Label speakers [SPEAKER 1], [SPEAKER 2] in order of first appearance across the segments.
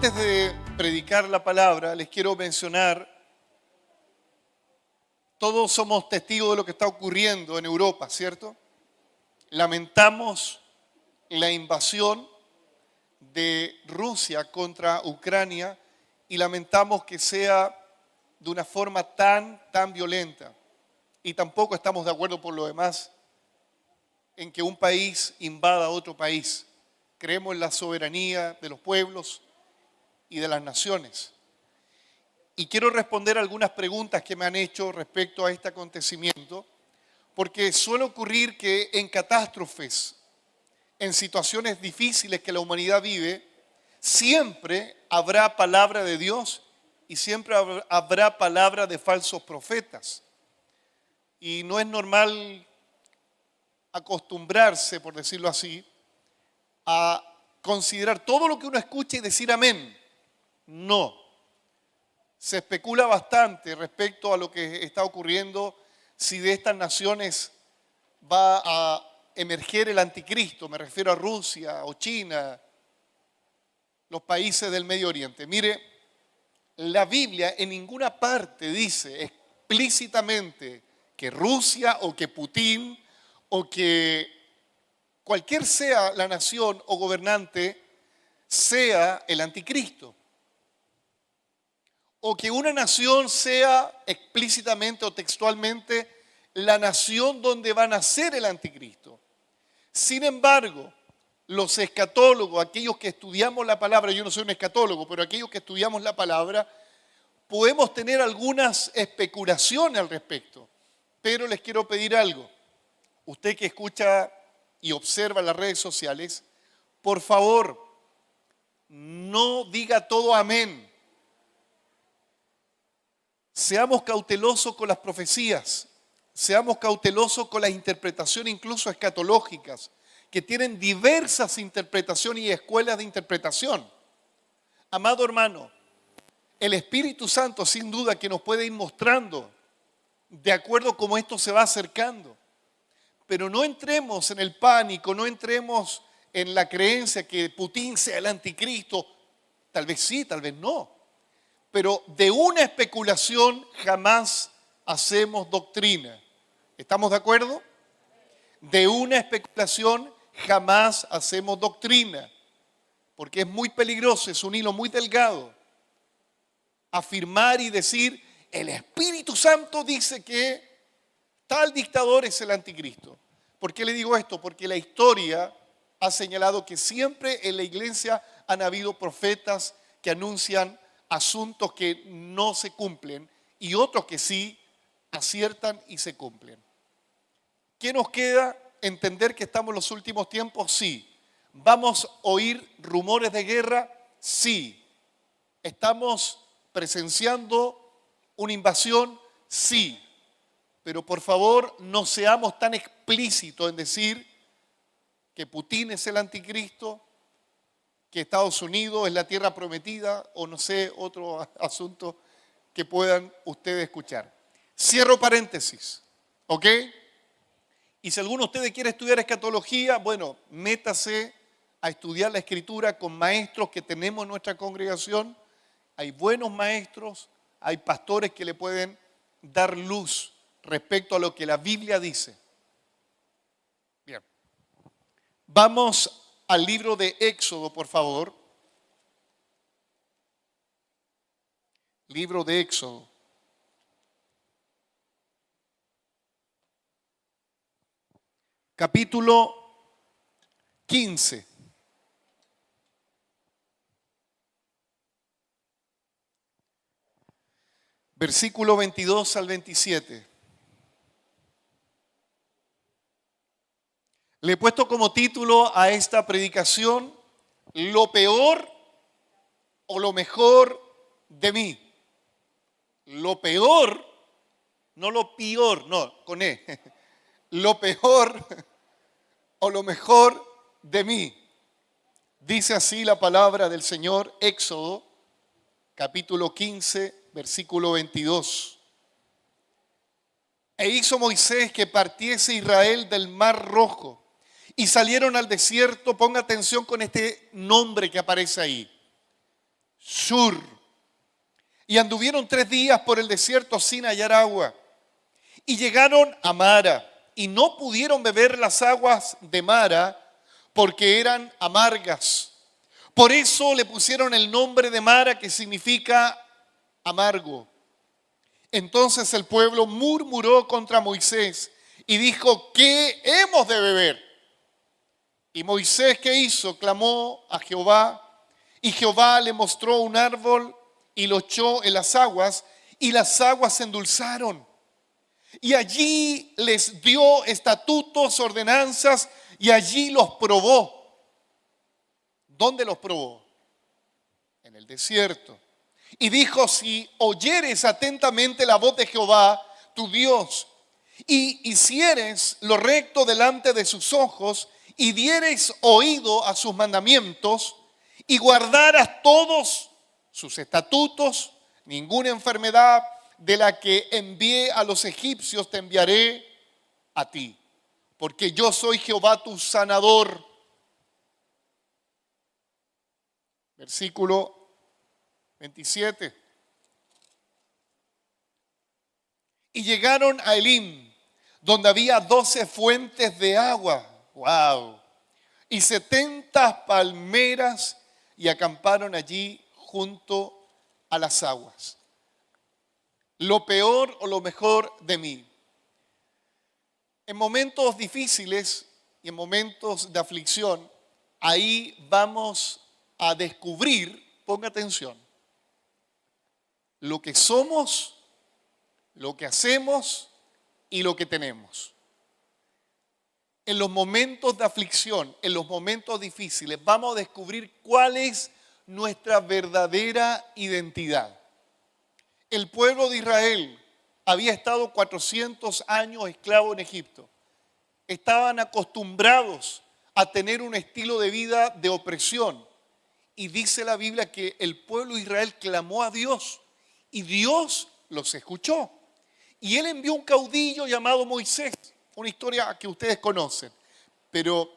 [SPEAKER 1] Antes de predicar la palabra, les quiero mencionar, todos somos testigos de lo que está ocurriendo en Europa, ¿cierto? Lamentamos la invasión de Rusia contra Ucrania y lamentamos que sea de una forma tan violenta. Y tampoco estamos de acuerdo por lo demás en que un país invada a otro país. Creemos en la soberanía de los pueblos y de las naciones. Y quiero responder algunas preguntas que me han hecho respecto a este acontecimiento, porque suele ocurrir que en catástrofes, en situaciones difíciles que la humanidad vive, siempre habrá palabra de Dios y siempre habrá palabra de falsos profetas. Y no es normal acostumbrarse, por decirlo así, a considerar todo lo que uno escucha y decir amén. No. Se especula bastante respecto a lo que está ocurriendo, si de estas naciones va a emerger el anticristo. Me refiero a Rusia o China, los países del Medio Oriente. Mire, la Biblia en ninguna parte dice explícitamente que Rusia o que Putin o que cualquier sea la nación o gobernante sea el anticristo. O que una nación sea explícitamente o textualmente la nación donde va a nacer el anticristo. Sin embargo, los escatólogos, aquellos que estudiamos la palabra, yo no soy un escatólogo, pero aquellos que estudiamos la palabra, podemos tener algunas especulaciones al respecto. Pero les quiero pedir algo. Usted que escucha y observa las redes sociales, por favor, no diga todo amén. Seamos cautelosos con las profecías, seamos cautelosos con las interpretaciones incluso escatológicas, que tienen diversas interpretaciones y escuelas de interpretación. Amado hermano, el Espíritu Santo sin duda que nos puede ir mostrando de acuerdo a cómo esto se va acercando. Pero no entremos en el pánico, no entremos en la creencia que Putin sea el anticristo. Tal vez sí, tal vez no. Pero de una especulación jamás hacemos doctrina. ¿Estamos de acuerdo? De una especulación jamás hacemos doctrina. Porque es muy peligroso, es un hilo muy delgado. Afirmar y decir, el Espíritu Santo dice que tal dictador es el anticristo. ¿Por qué le digo esto? Porque la historia ha señalado que siempre en la iglesia han habido profetas que anuncian asuntos que no se cumplen y otros que sí aciertan y se cumplen. ¿Qué nos queda? ¿Entender que estamos en los últimos tiempos? Sí. ¿Vamos a oír rumores de guerra? Sí. ¿Estamos presenciando una invasión? Sí. Pero por favor no seamos tan explícitos en decir que Putin es el anticristo, que Estados Unidos es la tierra prometida o no sé, otro asunto que puedan ustedes escuchar. Cierro paréntesis, ¿ok? Y si alguno de ustedes quiere estudiar escatología, bueno, métase a estudiar la Escritura con maestros que tenemos en nuestra congregación. Hay buenos maestros, hay pastores que le pueden dar luz respecto a lo que la Biblia dice. Bien, vamos al libro de Éxodo, por favor. Libro de Éxodo. Capítulo 15. Versículo 22 al 27. Le he puesto como título a esta predicación, lo peor o lo mejor de mí. Lo peor, no lo peor, no, con E. Lo peor o lo mejor de mí. Dice así la palabra del Señor, Éxodo, capítulo 15, versículo 22. E hizo Moisés que partiese Israel del Mar Rojo y salieron al desierto. Ponga atención con este nombre que aparece ahí. Shur. Y anduvieron 3 días por el desierto sin hallar agua. Y llegaron a Mara, y no pudieron beber las aguas de Mara, porque eran amargas. Por eso le pusieron el nombre de Mara, que significa amargo. Entonces el pueblo murmuró contra Moisés y dijo: ¿qué hemos de beber? Y Moisés, ¿qué hizo? Clamó a Jehová, y Jehová le mostró un árbol y lo echó en las aguas, y las aguas se endulzaron. Y allí les dio estatutos, ordenanzas, y allí los probó. ¿Dónde los probó? En el desierto. Y dijo: si oyeres atentamente la voz de Jehová, tu Dios, y hicieres lo recto delante de sus ojos, y dieres oído a sus mandamientos, y guardaras todos sus estatutos, ninguna enfermedad de la que envié a los egipcios te enviaré a ti, porque yo soy Jehová tu sanador. Versículo 27. Y llegaron a Elim, donde había 12 fuentes de agua. ¡Wow! Y 70 palmeras, y acamparon allí junto a las aguas. Lo peor o lo mejor de mí. En momentos difíciles y en momentos de aflicción, ahí vamos a descubrir, ponga atención, lo que somos, lo que hacemos y lo que tenemos. En los momentos de aflicción, en los momentos difíciles, vamos a descubrir cuál es nuestra verdadera identidad. El pueblo de Israel había estado 400 años esclavo en Egipto. Estaban acostumbrados a tener un estilo de vida de opresión. Y dice la Biblia que el pueblo de Israel clamó a Dios y Dios los escuchó. Y él envió un caudillo llamado Moisés, una historia que ustedes conocen, pero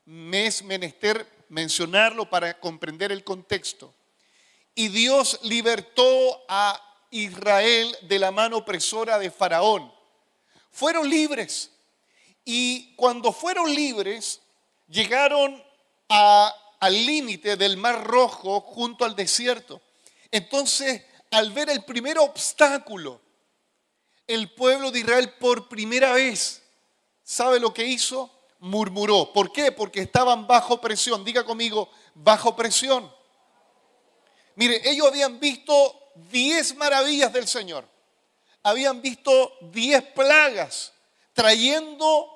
[SPEAKER 1] me es menester mencionarlo para comprender el contexto. Y Dios libertó a Israel de la mano opresora de Faraón. Fueron libres. Y cuando fueron libres, llegaron al límite del Mar Rojo junto al desierto. Entonces, al ver el primer obstáculo, el pueblo de Israel por primera vez, ¿sabe lo que hizo? Murmuró. ¿Por qué? Porque estaban bajo presión. Diga conmigo, bajo presión. Mire, ellos habían visto 10 maravillas del Señor. Habían visto 10 plagas, trayendo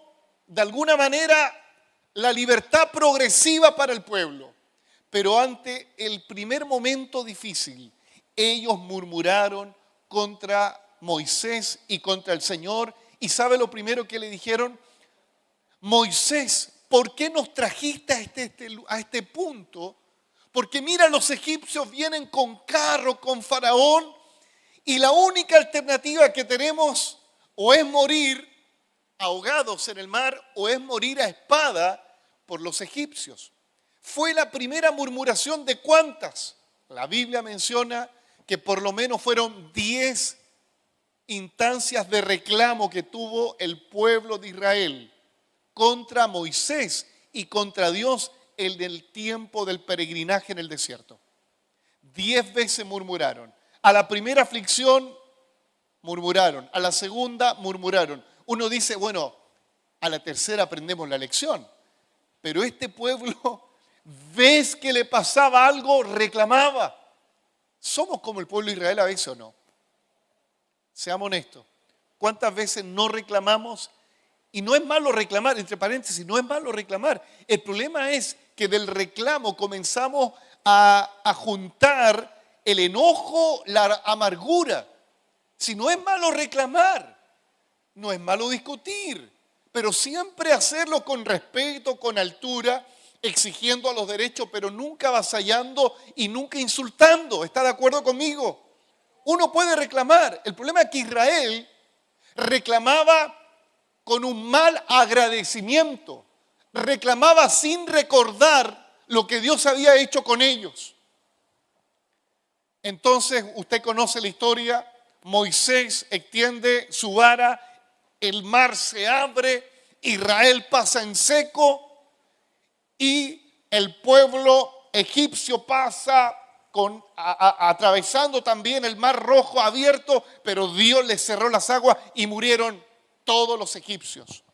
[SPEAKER 1] de alguna manera la libertad progresiva para el pueblo. Pero ante el primer momento difícil, ellos murmuraron contra Moisés y contra el Señor. ¿Y sabe lo primero que le dijeron? Moisés, ¿por qué nos trajiste a este punto? Porque mira, los egipcios vienen con carro, con Faraón, y la única alternativa que tenemos o es morir ahogados en el mar o es morir a espada por los egipcios. Fue la primera murmuración de ¿cuántas? La Biblia menciona que por lo menos fueron 10 instancias de reclamo que tuvo el pueblo de Israel contra Moisés y contra Dios en el tiempo del peregrinaje en el desierto. 10 veces murmuraron. A la primera aflicción murmuraron, a la segunda murmuraron. Uno dice, bueno, a la tercera aprendemos la lección. Pero este pueblo, ves que le pasaba algo, reclamaba. ¿Somos como el pueblo de Israel a veces o no? Seamos honestos. ¿Cuántas veces no reclamamos? Y no es malo reclamar, entre paréntesis, no es malo reclamar. El problema es que del reclamo comenzamos a juntar el enojo, la amargura. Si no es malo reclamar, no es malo discutir, pero siempre hacerlo con respeto, con altura, exigiendo a los derechos, pero nunca avasallando y nunca insultando. ¿Está de acuerdo conmigo? Uno puede reclamar. El problema es que Israel reclamaba con un mal agradecimiento. Reclamaba sin recordar lo que Dios había hecho con ellos. Entonces, usted conoce la historia, Moisés extiende su vara, el mar se abre, Israel pasa en seco y el pueblo egipcio pasa atravesando también el mar rojo abierto, pero Dios les cerró las aguas y murieron todos los egipcios.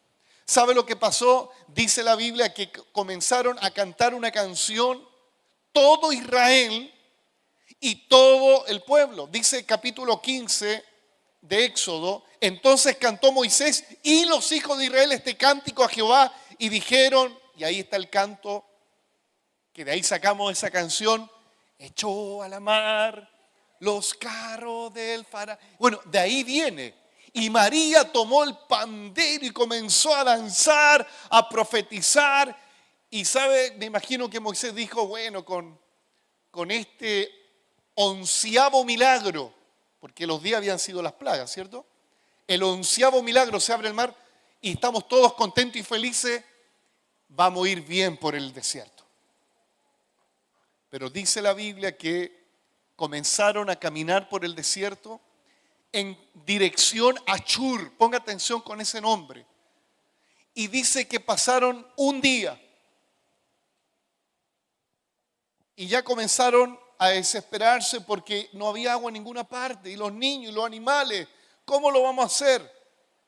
[SPEAKER 1] ¿Sabe lo que pasó? Dice la Biblia que comenzaron a cantar una canción todo Israel y todo el pueblo. Dice el capítulo 15 de Éxodo: entonces cantó Moisés y los hijos de Israel este cántico a Jehová y dijeron, y ahí está el canto, que de ahí sacamos esa canción, echó a la mar los carros del faraón. Bueno, de ahí viene. Y María tomó el pandero y comenzó a danzar, a profetizar. Y sabe, me imagino que Moisés dijo, bueno, con este 11º milagro, porque los días habían sido las plagas, ¿cierto? El 11º milagro, se abre el mar y estamos todos contentos y felices, vamos a ir bien por el desierto. Pero dice la Biblia que comenzaron a caminar por el desierto en dirección a Shur. Ponga atención con ese nombre. Y dice que pasaron un día y ya comenzaron a desesperarse porque no había agua en ninguna parte. Y los niños y los animales, ¿cómo lo vamos a hacer?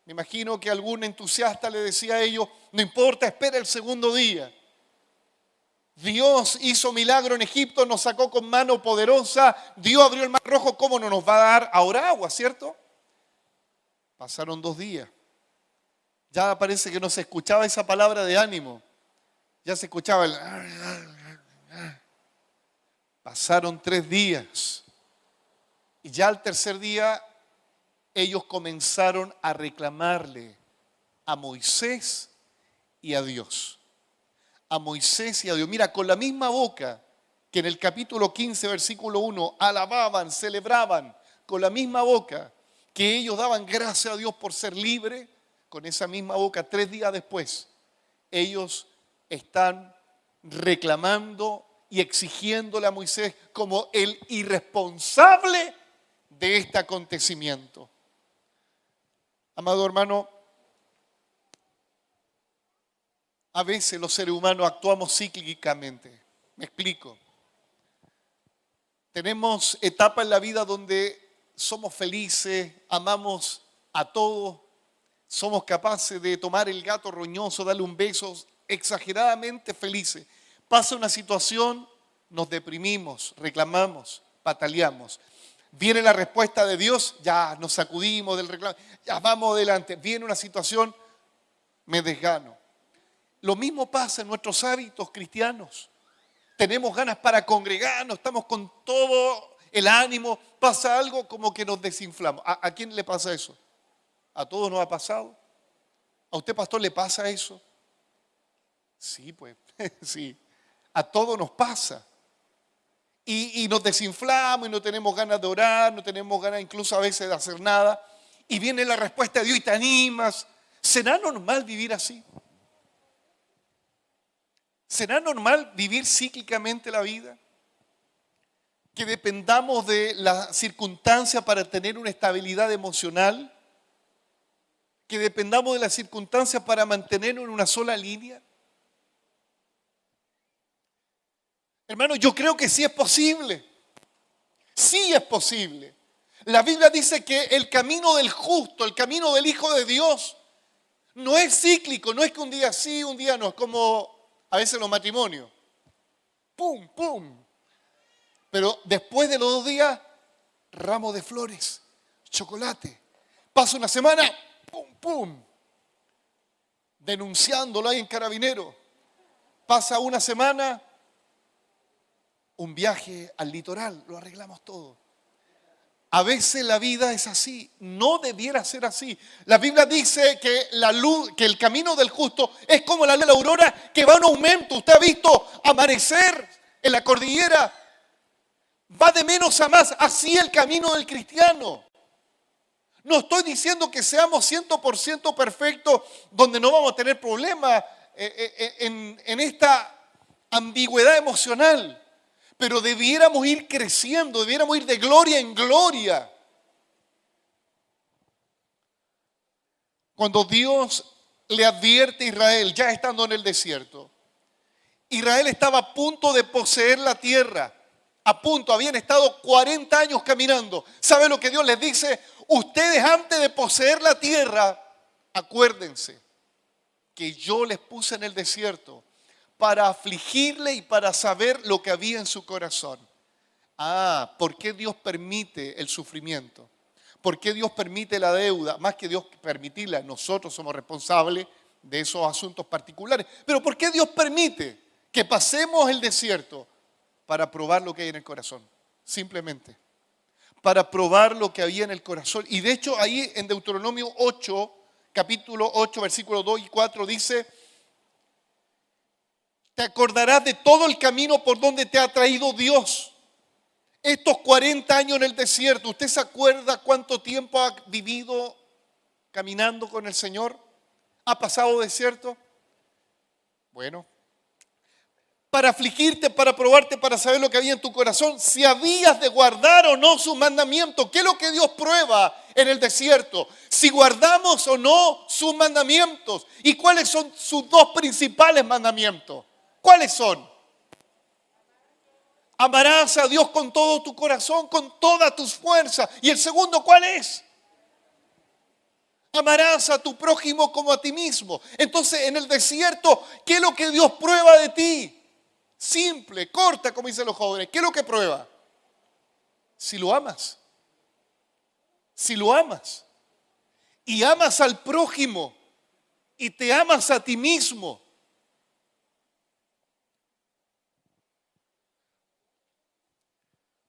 [SPEAKER 1] Me imagino que algún entusiasta le decía a ellos, no importa, espera el segundo día. Dios hizo milagro en Egipto, nos sacó con mano poderosa, Dios abrió el mar rojo, ¿cómo no nos va a dar ahora agua, cierto? Pasaron 2 días. Ya parece que no se escuchaba esa palabra de ánimo. Ya se escuchaba el... Pasaron 3 días. Y ya al tercer día ellos comenzaron a reclamarle a Moisés y a Dios. A Moisés y a Dios. Mira, con la misma boca que en el capítulo 15, versículo 1, alababan, celebraban, con la misma boca que ellos daban gracias a Dios por ser libres, con esa misma boca, 3 días después, ellos están reclamando y exigiéndole a Moisés como el irresponsable de este acontecimiento. Amado hermano, a veces los seres humanos actuamos cíclicamente. Me explico. Tenemos etapas en la vida donde somos felices, amamos a todos, somos capaces de tomar el gato roñoso, darle un beso, exageradamente felices. Pasa una situación, nos deprimimos, reclamamos, pataleamos. Viene la respuesta de Dios, ya nos sacudimos del reclamo, ya vamos adelante. Viene una situación, me desgano. Lo mismo pasa en nuestros hábitos cristianos. Tenemos ganas para congregarnos, estamos con todo el ánimo, pasa algo como que nos desinflamos. ¿A quién le pasa eso? ¿A todos nos ha pasado? ¿A usted, pastor, le pasa eso? Sí, pues, sí. A todos nos pasa. Y nos desinflamos y no tenemos ganas de orar, no tenemos ganas incluso a veces de hacer nada. Y viene la respuesta de Dios y te animas. ¿Será normal vivir así? ¿Será normal vivir cíclicamente la vida? Que dependamos de la circunstancia para tener una estabilidad emocional. Que dependamos de la circunstancia para mantenernos en una sola línea. Hermano, yo creo que sí es posible. Sí es posible. La Biblia dice que el camino del justo, el camino del Hijo de Dios, no es cíclico, no es que un día sí, un día no, es como a veces los matrimonios. ¡Pum, pum! Pero después de los 2 días, ramo de flores, chocolate. Pasa una semana, ¡pum, pum! Denunciándolo ahí en Carabinero. Pasa una semana, un viaje al litoral, lo arreglamos todo. A veces la vida es así, no debiera ser así. La Biblia dice que la luz, que el camino del justo es como la luz de la aurora que va en aumento. Usted ha visto amanecer en la cordillera, va de menos a más, así el camino del cristiano. No estoy diciendo que seamos 100% perfectos, donde no vamos a tener problemas en esta ambigüedad emocional. Pero debiéramos ir creciendo, debiéramos ir de gloria en gloria. Cuando Dios le advierte a Israel, ya estando en el desierto, Israel estaba a punto de poseer la tierra. A punto, habían estado 40 años caminando. ¿Sabe lo que Dios les dice? Ustedes antes de poseer la tierra, acuérdense que yo les puse en el desierto para afligirle y para saber lo que había en su corazón. ¿Por qué Dios permite el sufrimiento? ¿Por qué Dios permite la deuda? Más que Dios permitirla, nosotros somos responsables de esos asuntos particulares. Pero ¿por qué Dios permite que pasemos el desierto? Para probar lo que hay en el corazón, simplemente. Para probar lo que había en el corazón. Y de hecho ahí en Deuteronomio 8, capítulo 8, versículos 2 y 4 dice: te acordarás de todo el camino por donde te ha traído Dios. Estos 40 años en el desierto, ¿usted se acuerda cuánto tiempo ha vivido caminando con el Señor? ¿Ha pasado desierto? Bueno, para afligirte, para probarte, para saber lo que había en tu corazón, si habías de guardar o no sus mandamientos. ¿Qué es lo que Dios prueba en el desierto? Si guardamos o no sus mandamientos. ¿Y cuáles son sus dos principales mandamientos? ¿Cuáles son? Amarás a Dios con todo tu corazón, con todas tus fuerzas. ¿Y el segundo cuál es? Amarás a tu prójimo como a ti mismo. Entonces, en el desierto, ¿qué es lo que Dios prueba de ti? Simple, corta, como dicen los jóvenes. ¿Qué es lo que prueba? Si lo amas. Si lo amas. Y amas al prójimo. Y te amas a ti mismo.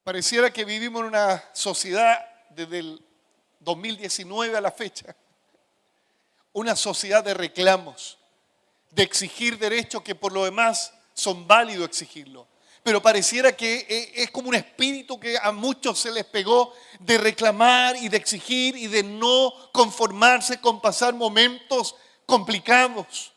[SPEAKER 1] Pareciera que vivimos en una sociedad desde el 2019 a la fecha. Una sociedad de reclamos, de exigir derechos que por lo demás son válidos exigirlo. Pero pareciera que es como un espíritu que a muchos se les pegó de reclamar y de exigir y de no conformarse con pasar momentos complicados.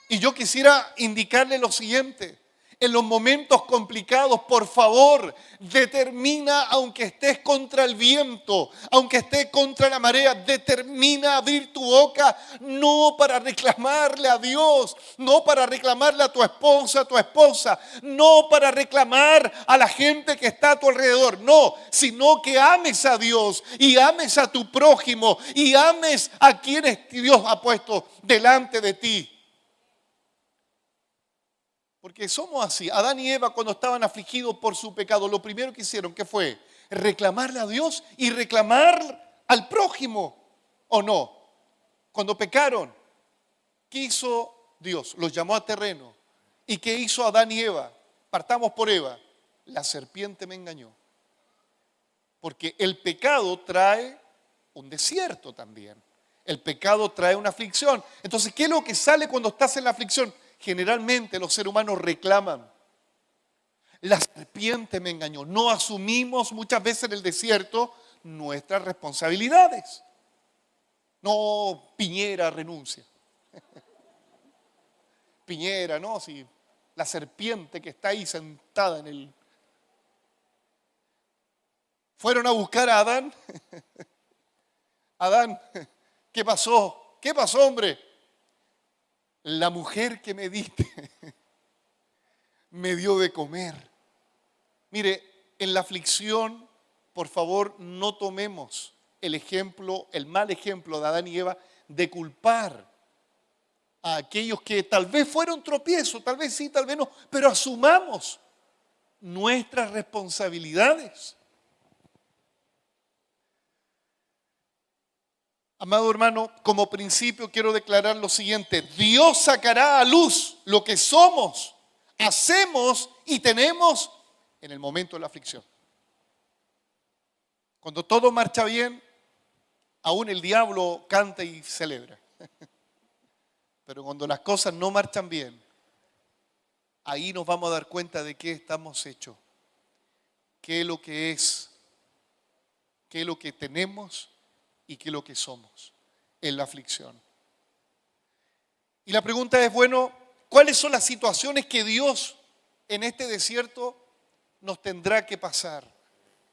[SPEAKER 1] Y yo quisiera indicarle lo siguiente: en los momentos complicados, por favor, determina, aunque estés contra el viento, aunque estés contra la marea, determina abrir tu boca, no para reclamarle a Dios, no para reclamarle a tu esposa, no para reclamar a la gente que está a tu alrededor, no, sino que ames a Dios y ames a tu prójimo y ames a quienes Dios ha puesto delante de ti. Porque somos así. Adán y Eva, cuando estaban afligidos por su pecado, lo primero que hicieron, ¿qué fue? Reclamarle a Dios y reclamar al prójimo, ¿o no? Cuando pecaron, ¿qué hizo Dios? Los llamó a terreno. ¿Y qué hizo Adán y Eva? Partamos por Eva. La serpiente me engañó. Porque el pecado trae un desierto también. El pecado trae una aflicción. Entonces, ¿qué es lo que sale cuando estás en la aflicción? Generalmente los seres humanos reclaman. La serpiente me engañó. No asumimos muchas veces en el desierto nuestras responsabilidades. No, Piñera renuncia. Piñera, no, si la serpiente que está ahí sentada en el... Fueron a buscar a Adán. Adán, ¿qué pasó? ¿Qué pasó, hombre? La mujer que me diste me dio de comer. Mire, en la aflicción, por favor, no tomemos el ejemplo, el mal ejemplo de Adán y Eva de culpar a aquellos que tal vez fueron tropiezos, tal vez sí, tal vez no, pero asumamos nuestras responsabilidades. Amado hermano, como principio quiero declarar lo siguiente: Dios sacará a luz lo que somos, hacemos y tenemos en el momento de la aflicción. Cuando todo marcha bien, aún el diablo canta y celebra. Pero cuando las cosas no marchan bien, ahí nos vamos a dar cuenta de qué estamos hechos, qué es lo que es, qué es lo que tenemos y qué es lo que somos en la aflicción. Y la pregunta es, bueno, ¿cuáles son las situaciones que Dios en este desierto nos tendrá que pasar?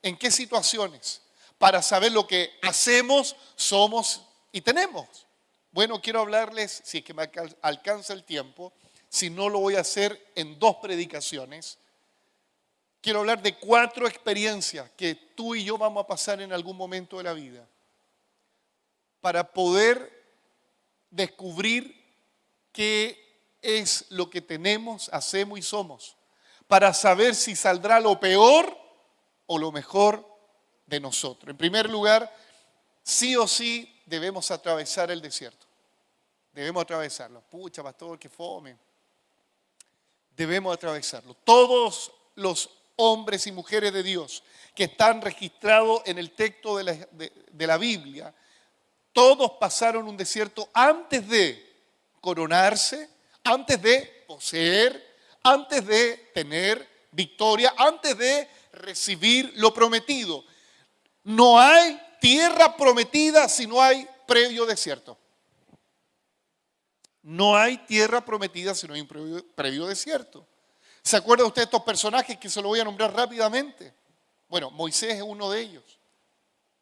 [SPEAKER 1] ¿En qué situaciones? Para saber lo que hacemos, somos y tenemos. Bueno, quiero hablarles, si es que me alcanza el tiempo, si no lo voy a hacer en 2 predicaciones. Quiero hablar de 4 experiencias que tú y yo vamos a pasar en algún momento de la vida para poder descubrir qué es lo que tenemos, hacemos y somos, para saber si saldrá lo peor o lo mejor de nosotros. En primer lugar, sí o sí debemos atravesar el desierto. Debemos atravesarlo. Pucha, pastor, qué fome. Debemos atravesarlo. Todos los hombres y mujeres de Dios que están registrados en el texto de la Biblia, todos pasaron un desierto antes de coronarse, antes de poseer, antes de tener victoria, antes de recibir lo prometido. No hay tierra prometida si no hay previo desierto. No hay tierra prometida si no hay un previo desierto. ¿Se acuerda usted de estos personajes que se lo voy a nombrar rápidamente? Bueno, Moisés es uno de ellos.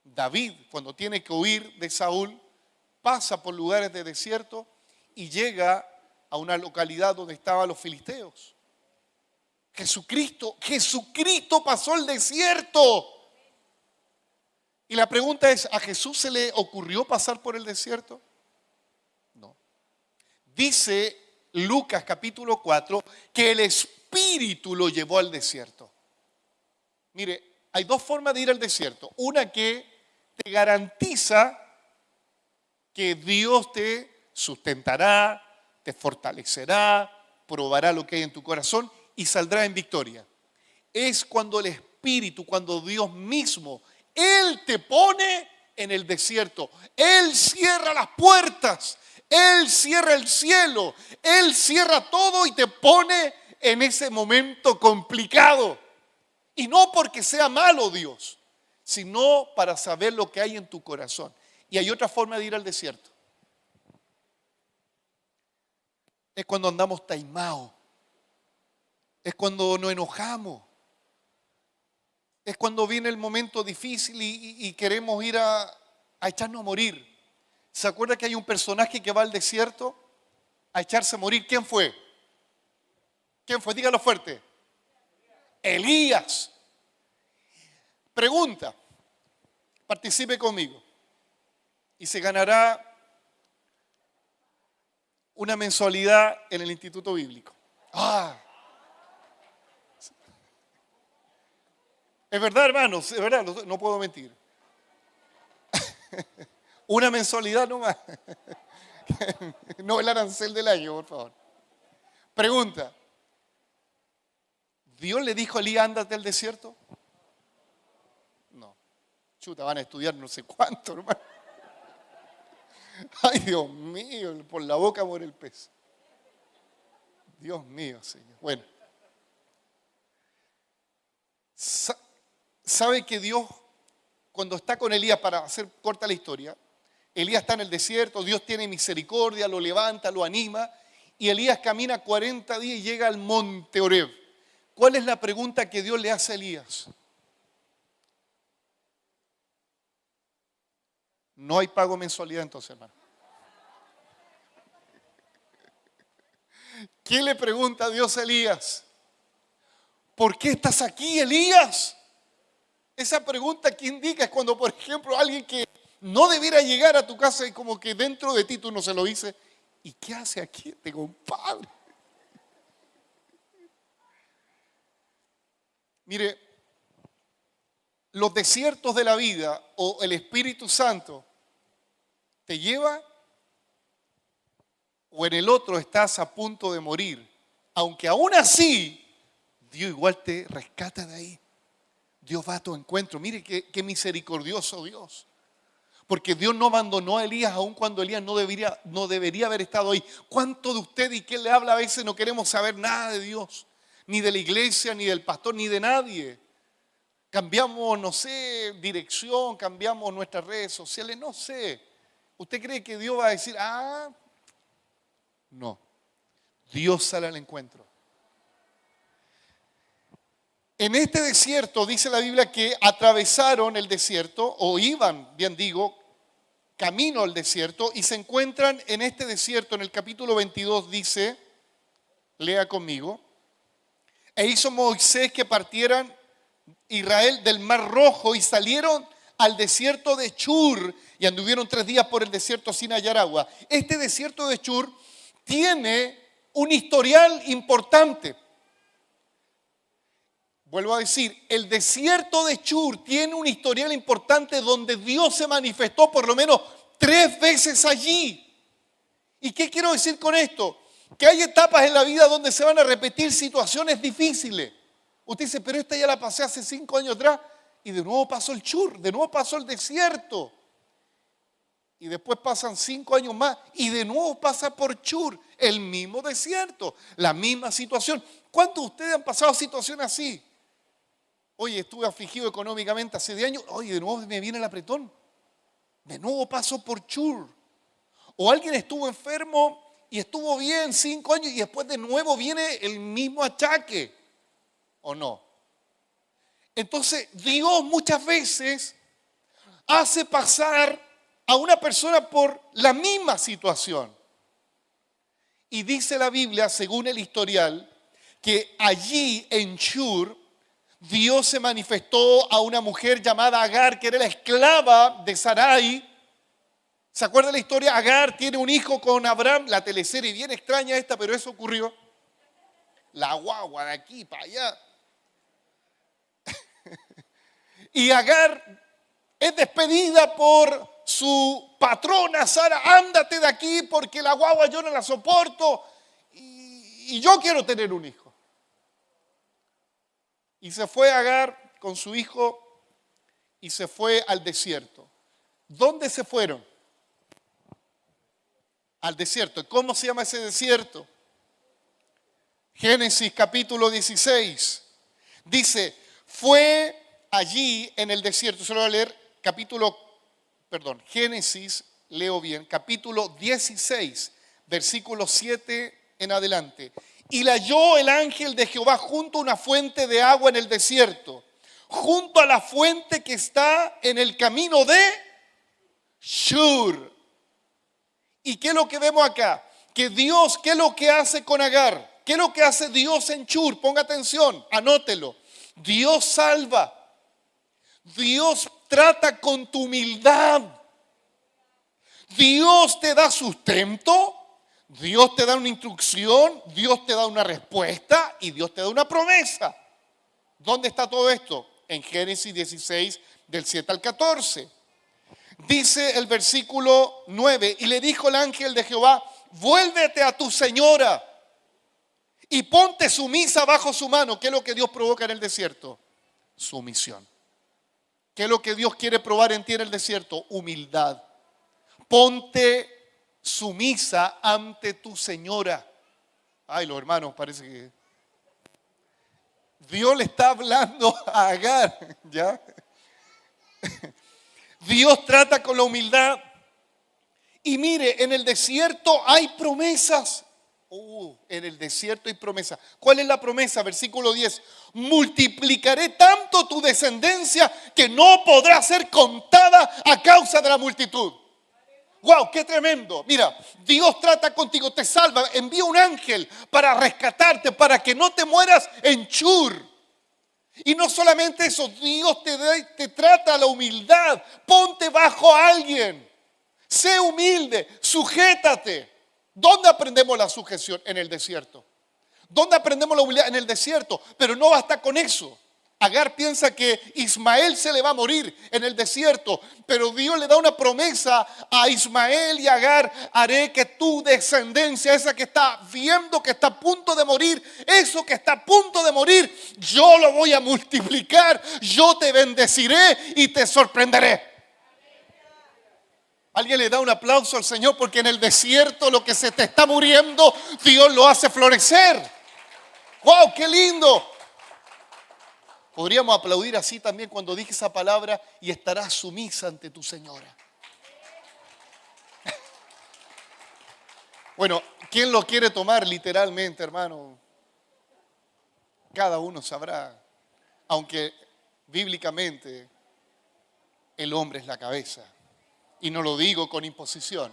[SPEAKER 1] David, cuando tiene que huir de Saúl, pasa por lugares de desierto y llega a una localidad donde estaban los filisteos. Jesucristo pasó el desierto. Y la pregunta es, ¿a Jesús se le ocurrió pasar por el desierto? No. Dice Lucas capítulo 4 que el Espíritu lo llevó al desierto. Mire, hay 2 formas de ir al desierto. Una que te garantiza que Dios te sustentará, te fortalecerá, probará lo que hay en tu corazón y saldrá en victoria. Es cuando el Espíritu, cuando Dios mismo, Él te pone en el desierto. Él cierra las puertas, Él cierra el cielo, Él cierra todo y te pone en ese momento complicado. Y no porque sea malo Dios, sino para saber lo que hay en tu corazón. Y hay otra forma de ir al desierto. Es cuando andamos taimados. Es cuando nos enojamos. Es cuando viene el momento difícil y queremos ir a echarnos a morir. ¿Se acuerda que hay un personaje que va al desierto a echarse a morir? ¿Quién fue? ¿Quién fue? Dígalo fuerte. Elías. Pregunta. Participe conmigo. Y se ganará una mensualidad en el Instituto Bíblico. Es verdad, hermanos, es verdad, no puedo mentir. Una mensualidad nomás. No el arancel del año, por favor. Pregunta. ¿Dios le dijo a Elías, ándate al desierto? No. Chuta, van a estudiar no sé cuánto, hermano. Ay, Dios mío, por la boca muere el pez. Dios mío, Señor. Bueno. ¿Sabe que Dios, cuando está con Elías, para hacer corta la historia, Elías está en el desierto, Dios tiene misericordia, lo levanta, lo anima, y Elías camina 40 días y llega al monte Horeb. ¿Cuál es la pregunta que Dios le hace a Elías? No hay pago mensualidad entonces, hermano. ¿Qué le pregunta Dios a Elías? ¿Por qué estás aquí, Elías? Esa pregunta que indica es cuando, por ejemplo, alguien que no debiera llegar a tu casa y como que dentro de ti tú no se lo dices. ¿Y qué hace aquí este compadre? Mire, los desiertos de la vida o el Espíritu Santo te lleva o en el otro estás a punto de morir. Aunque aún así, Dios igual te rescata de ahí. Dios va a tu encuentro. Mire qué misericordioso Dios. Porque Dios no abandonó a Elías aun cuando Elías no debería haber estado ahí. ¿Cuánto de usted y qué le habla a veces no queremos saber nada de Dios? Ni de la iglesia, ni del pastor, ni de nadie. Cambiamos, no sé, dirección, cambiamos nuestras redes sociales, no sé. ¿Usted cree que Dios va a decir, no? Dios sale al encuentro. En este desierto dice la Biblia que atravesaron el desierto, o iban, bien digo, camino al desierto, y se encuentran en este desierto. En el capítulo 22 dice, lea conmigo: e hizo Moisés que partieran Israel del Mar Rojo y salieron al desierto de Chur y anduvieron 3 días por el desierto sin hallar agua. Este desierto de Chur tiene un historial importante. Vuelvo a decir, el desierto de Chur tiene un historial importante donde Dios se manifestó por lo menos 3 veces allí. ¿Y qué quiero decir con esto? Que hay etapas en la vida donde se van a repetir situaciones difíciles. Usted dice, pero esta ya la pasé hace 5 años atrás y de nuevo pasó el Chur, de nuevo pasó el desierto. Y después pasan 5 años más y de nuevo pasa por Chur, el mismo desierto, la misma situación. ¿Cuántos de ustedes han pasado situaciones así? Oye, estuve afligido económicamente hace 10 años, oye, de nuevo me viene el apretón. De nuevo paso por Chur. O alguien estuvo enfermo y estuvo bien 5 años y después de nuevo viene el mismo achaque. ¿O no? Entonces, Dios muchas veces hace pasar a una persona por la misma situación. Y dice la Biblia, según el historial, que allí en Shur, Dios se manifestó a una mujer llamada Agar, que era la esclava de Sarai. ¿Se acuerda la historia? Agar tiene un hijo con Abraham, la teleserie bien extraña esta, pero eso ocurrió. La guagua de aquí para allá. Y Agar es despedida por su patrona Sara. Ándate de aquí porque la guagua yo no la soporto y yo quiero tener un hijo. Y se fue Agar con su hijo y se fue al desierto. ¿Dónde se fueron? Al desierto. ¿Cómo se llama ese desierto? Génesis capítulo 16. Dice, fue allí en el desierto. Se lo voy a leer Génesis, leo bien, capítulo 16, versículo 7 en adelante. Y la halló el ángel de Jehová junto a una fuente de agua en el desierto, junto a la fuente que está en el camino de Shur. ¿Y qué es lo que vemos acá? Que Dios, ¿qué es lo que hace con Agar? ¿Qué es lo que hace Dios en Shur? Ponga atención, anótelo. Dios salva. Dios trata con tu humildad. Dios te da sustento. Dios te da una instrucción, Dios te da una respuesta y Dios te da una promesa. ¿Dónde está todo esto? En Génesis 16, del 7 al 14. Dice el versículo 9, y le dijo el ángel de Jehová, vuélvete a tu señora y ponte sumisa bajo su mano. ¿Qué es lo que Dios provoca en el desierto? Sumisión. ¿Qué es lo que Dios quiere probar en ti en el desierto? Humildad. Ponte sumisa ante tu señora. Ay, los hermanos, parece que Dios le está hablando a Agar, ¿ya? Dios trata con la humildad. Y mire, en el desierto hay promesas. En el desierto hay promesas. ¿Cuál es la promesa? Versículo 10. Multiplicaré tanto tu descendencia que no podrá ser contada a causa de la multitud. ¡Wow! ¡Qué tremendo! Mira, Dios trata contigo, te salva, envía un ángel para rescatarte, para que no te mueras en Shur. Y no solamente eso, Dios te trata a la humildad. Ponte bajo a alguien. Sé humilde, sujétate. ¿Dónde aprendemos la sujeción? En el desierto. ¿Dónde aprendemos la humildad? En el desierto. Pero no basta con eso. Agar piensa que Ismael se le va a morir en el desierto, pero Dios le da una promesa a Ismael y a Agar: haré que tu descendencia, esa que está viendo que está a punto de morir, eso que está a punto de morir, yo lo voy a multiplicar, yo te bendeciré y te sorprenderé. Alguien le da un aplauso al Señor, porque en el desierto lo que se te está muriendo, Dios lo hace florecer. ¡Wow! ¡Qué lindo! Podríamos aplaudir así también cuando dije esa palabra: y estarás sumisa ante tu señora. Bueno, ¿quién lo quiere tomar literalmente, hermano? Cada uno sabrá. Aunque bíblicamente el hombre es la cabeza. Y no lo digo con imposición.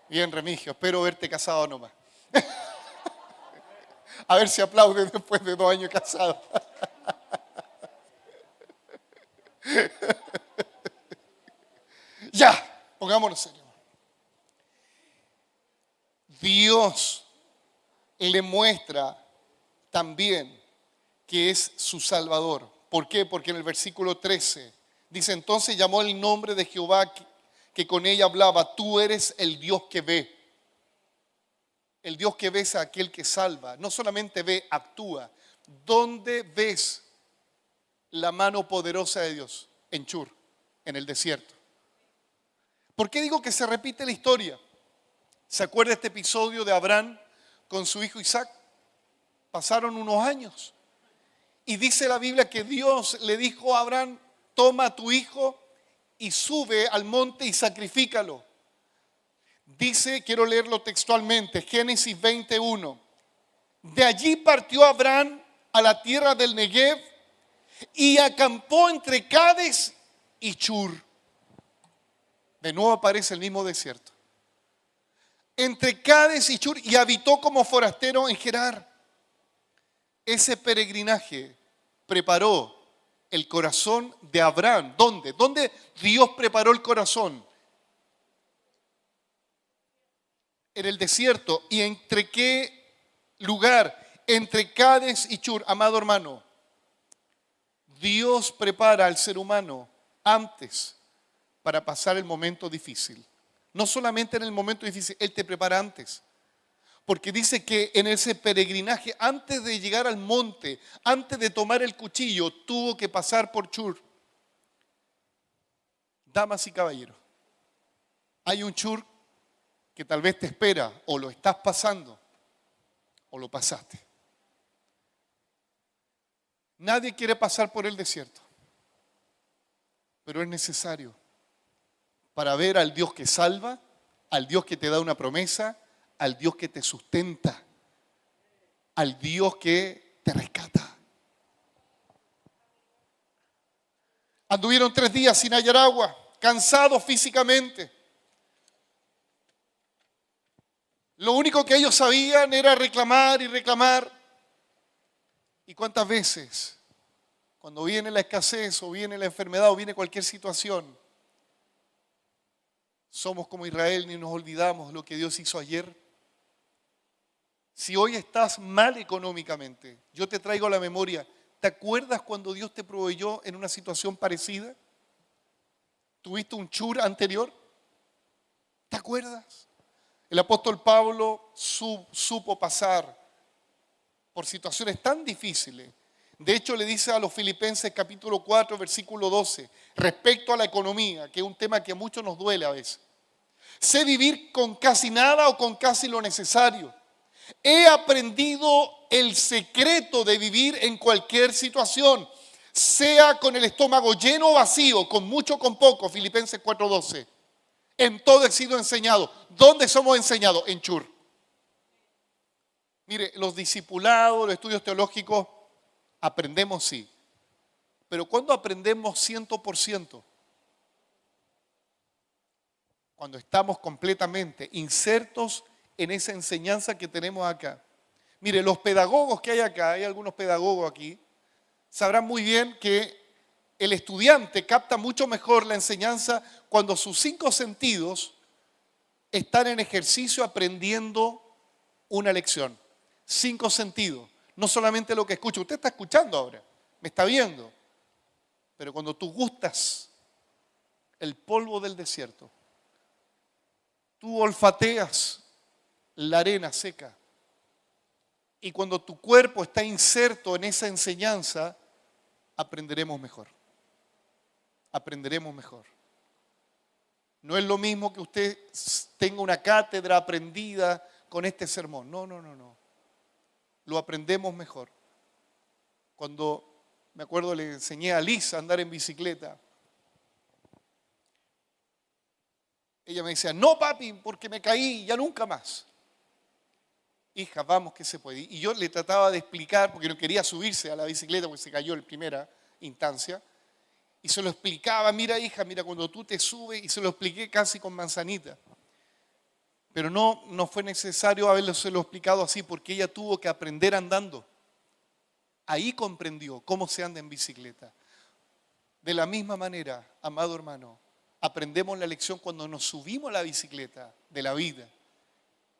[SPEAKER 1] Bien, Remigio, espero verte casado nomás. A ver si aplauden después de 2 años casado. Ya, pongámonos serios. Dios le muestra también que es su Salvador. ¿Por qué? Porque en el versículo 13 dice, entonces llamó el nombre de Jehová que con ella hablaba, tú eres el Dios que ve. El Dios que ve es aquel que salva. No solamente ve, actúa. ¿Dónde ves la mano poderosa de Dios? En Chur, en el desierto. ¿Por qué digo que se repite la historia? ¿Se acuerda este episodio de Abraham con su hijo Isaac? Pasaron unos años. Y dice la Biblia que Dios le dijo a Abraham, toma a tu hijo y sube al monte y sacrifícalo. Dice, quiero leerlo textualmente, Génesis 21. De allí partió Abraham a la tierra del Negev y acampó entre Cades y Chur. De nuevo aparece el mismo desierto. Entre Cades y Chur, y habitó como forastero en Gerar. Ese peregrinaje preparó el corazón de Abraham. ¿Dónde? ¿Dónde Dios preparó el corazón? En el desierto. ¿Y entre qué lugar? Entre Cades y Chur. Amado hermano, Dios prepara al ser humano antes para pasar el momento difícil. No solamente en el momento difícil, Él te prepara antes. Porque dice que en ese peregrinaje, antes de llegar al monte, antes de tomar el cuchillo, tuvo que pasar por Chur. Damas y caballeros, hay un Chur que tal vez te espera, o lo estás pasando, o lo pasaste. Nadie quiere pasar por el desierto, pero es necesario para ver al Dios que salva, al Dios que te da una promesa, al Dios que te sustenta, al Dios que te rescata. Anduvieron 3 días sin hallar agua, cansados físicamente. Lo único que ellos sabían era reclamar y reclamar. ¿Y cuántas veces, cuando viene la escasez o viene la enfermedad o viene cualquier situación, somos como Israel ni nos olvidamos lo que Dios hizo ayer? Si hoy estás mal económicamente, yo te traigo a la memoria, ¿te acuerdas cuando Dios te proveyó en una situación parecida? ¿Tuviste un Chur anterior? ¿Te acuerdas? El apóstol Pablo supo pasar por situaciones tan difíciles. De hecho, le dice a los Filipenses capítulo 4, versículo 12, respecto a la economía, que es un tema que a muchos nos duele a veces. Sé vivir con casi nada o con casi lo necesario. He aprendido el secreto de vivir en cualquier situación, sea con el estómago lleno o vacío, con mucho o con poco, Filipenses 4:12. En todo he sido enseñado. ¿Dónde somos enseñados? En Chur. Mire, los discipulados, los estudios teológicos, aprendemos sí. Pero ¿cuándo aprendemos 100%? Cuando estamos completamente insertos en esa enseñanza que tenemos acá. Mire, los pedagogos que hay acá, hay algunos pedagogos aquí, sabrán muy bien que el estudiante capta mucho mejor la enseñanza cuando sus 5 sentidos están en ejercicio aprendiendo una lección. 5 sentidos, no solamente lo que escucha. Usted está escuchando ahora, me está viendo. Pero cuando tú gustas el polvo del desierto, tú olfateas la arena seca. Y cuando tu cuerpo está inserto en esa enseñanza, aprenderemos mejor. Aprenderemos mejor. No es lo mismo que usted tenga una cátedra aprendida con este sermón. No. Lo aprendemos mejor. Cuando, me acuerdo, le enseñé a Lisa a andar en bicicleta. Ella me decía, no papi, porque me caí, ya nunca más. hija, vamos que se puede. Y yo le trataba de explicar, porque no quería subirse a la bicicleta porque se cayó en primera instancia. Y se lo explicaba, mira hija, mira cuando tú te subes, y se lo expliqué casi con manzanita. Pero no fue necesario habérselo explicado así, porque ella tuvo que aprender andando. Ahí comprendió cómo se anda en bicicleta. De la misma manera, amado hermano, aprendemos la lección cuando nos subimos a la bicicleta de la vida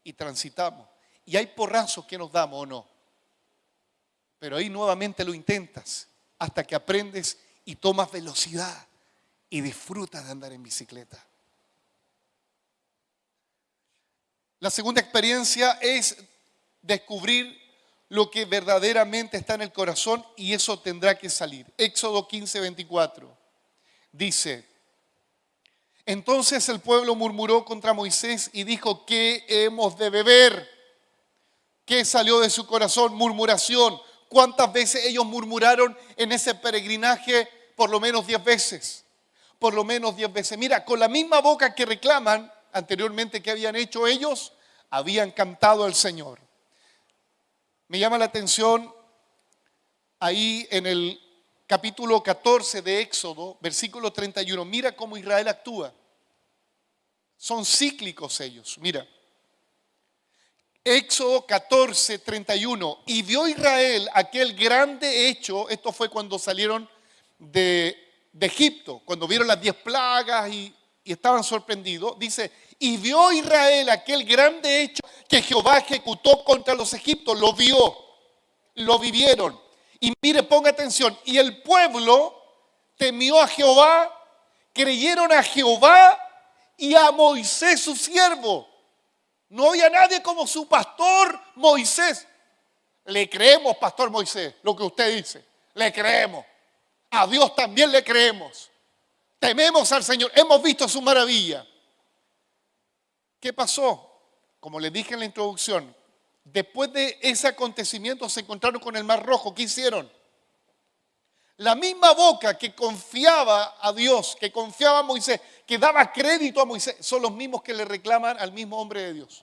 [SPEAKER 1] y transitamos. Y hay porrazos que nos damos o no. Pero ahí nuevamente lo intentas hasta que aprendes y tomas velocidad y disfrutas de andar en bicicleta. La segunda experiencia es descubrir lo que verdaderamente está en el corazón y eso tendrá que salir. Éxodo 15:24 dice: entonces el pueblo murmuró contra Moisés y dijo, ¿qué hemos de beber? ¿Qué salió de su corazón? Murmuración. ¿Cuántas veces ellos murmuraron en ese peregrinaje? Por lo menos 10 veces. Por lo menos 10 veces. Mira, con la misma boca que reclaman anteriormente que habían hecho ellos, habían cantado al Señor. Me llama la atención ahí en el capítulo 14 de Éxodo, versículo 31. Mira cómo Israel actúa. Son cíclicos ellos. Mira. Éxodo 14, 31. Y vio Israel aquel grande hecho. Esto fue cuando salieron de Egipto, cuando vieron las 10 plagas y estaban sorprendidos. Dice, y vio Israel aquel grande hecho que Jehová ejecutó contra los egipcios. Lo vio, lo vivieron. Y mire, ponga atención. Y el pueblo temió a Jehová, creyeron a Jehová y a Moisés su siervo. No había nadie como su pastor Moisés. Le creemos, pastor Moisés, lo que usted dice. Le creemos. A Dios también le creemos. Tememos al Señor. Hemos visto su maravilla. ¿Qué pasó? Como les dije en la introducción, después de ese acontecimiento se encontraron con el Mar Rojo. ¿Qué hicieron? La misma boca que confiaba a Dios, que confiaba a Moisés, que daba crédito a Moisés, son los mismos que le reclaman al mismo hombre de Dios.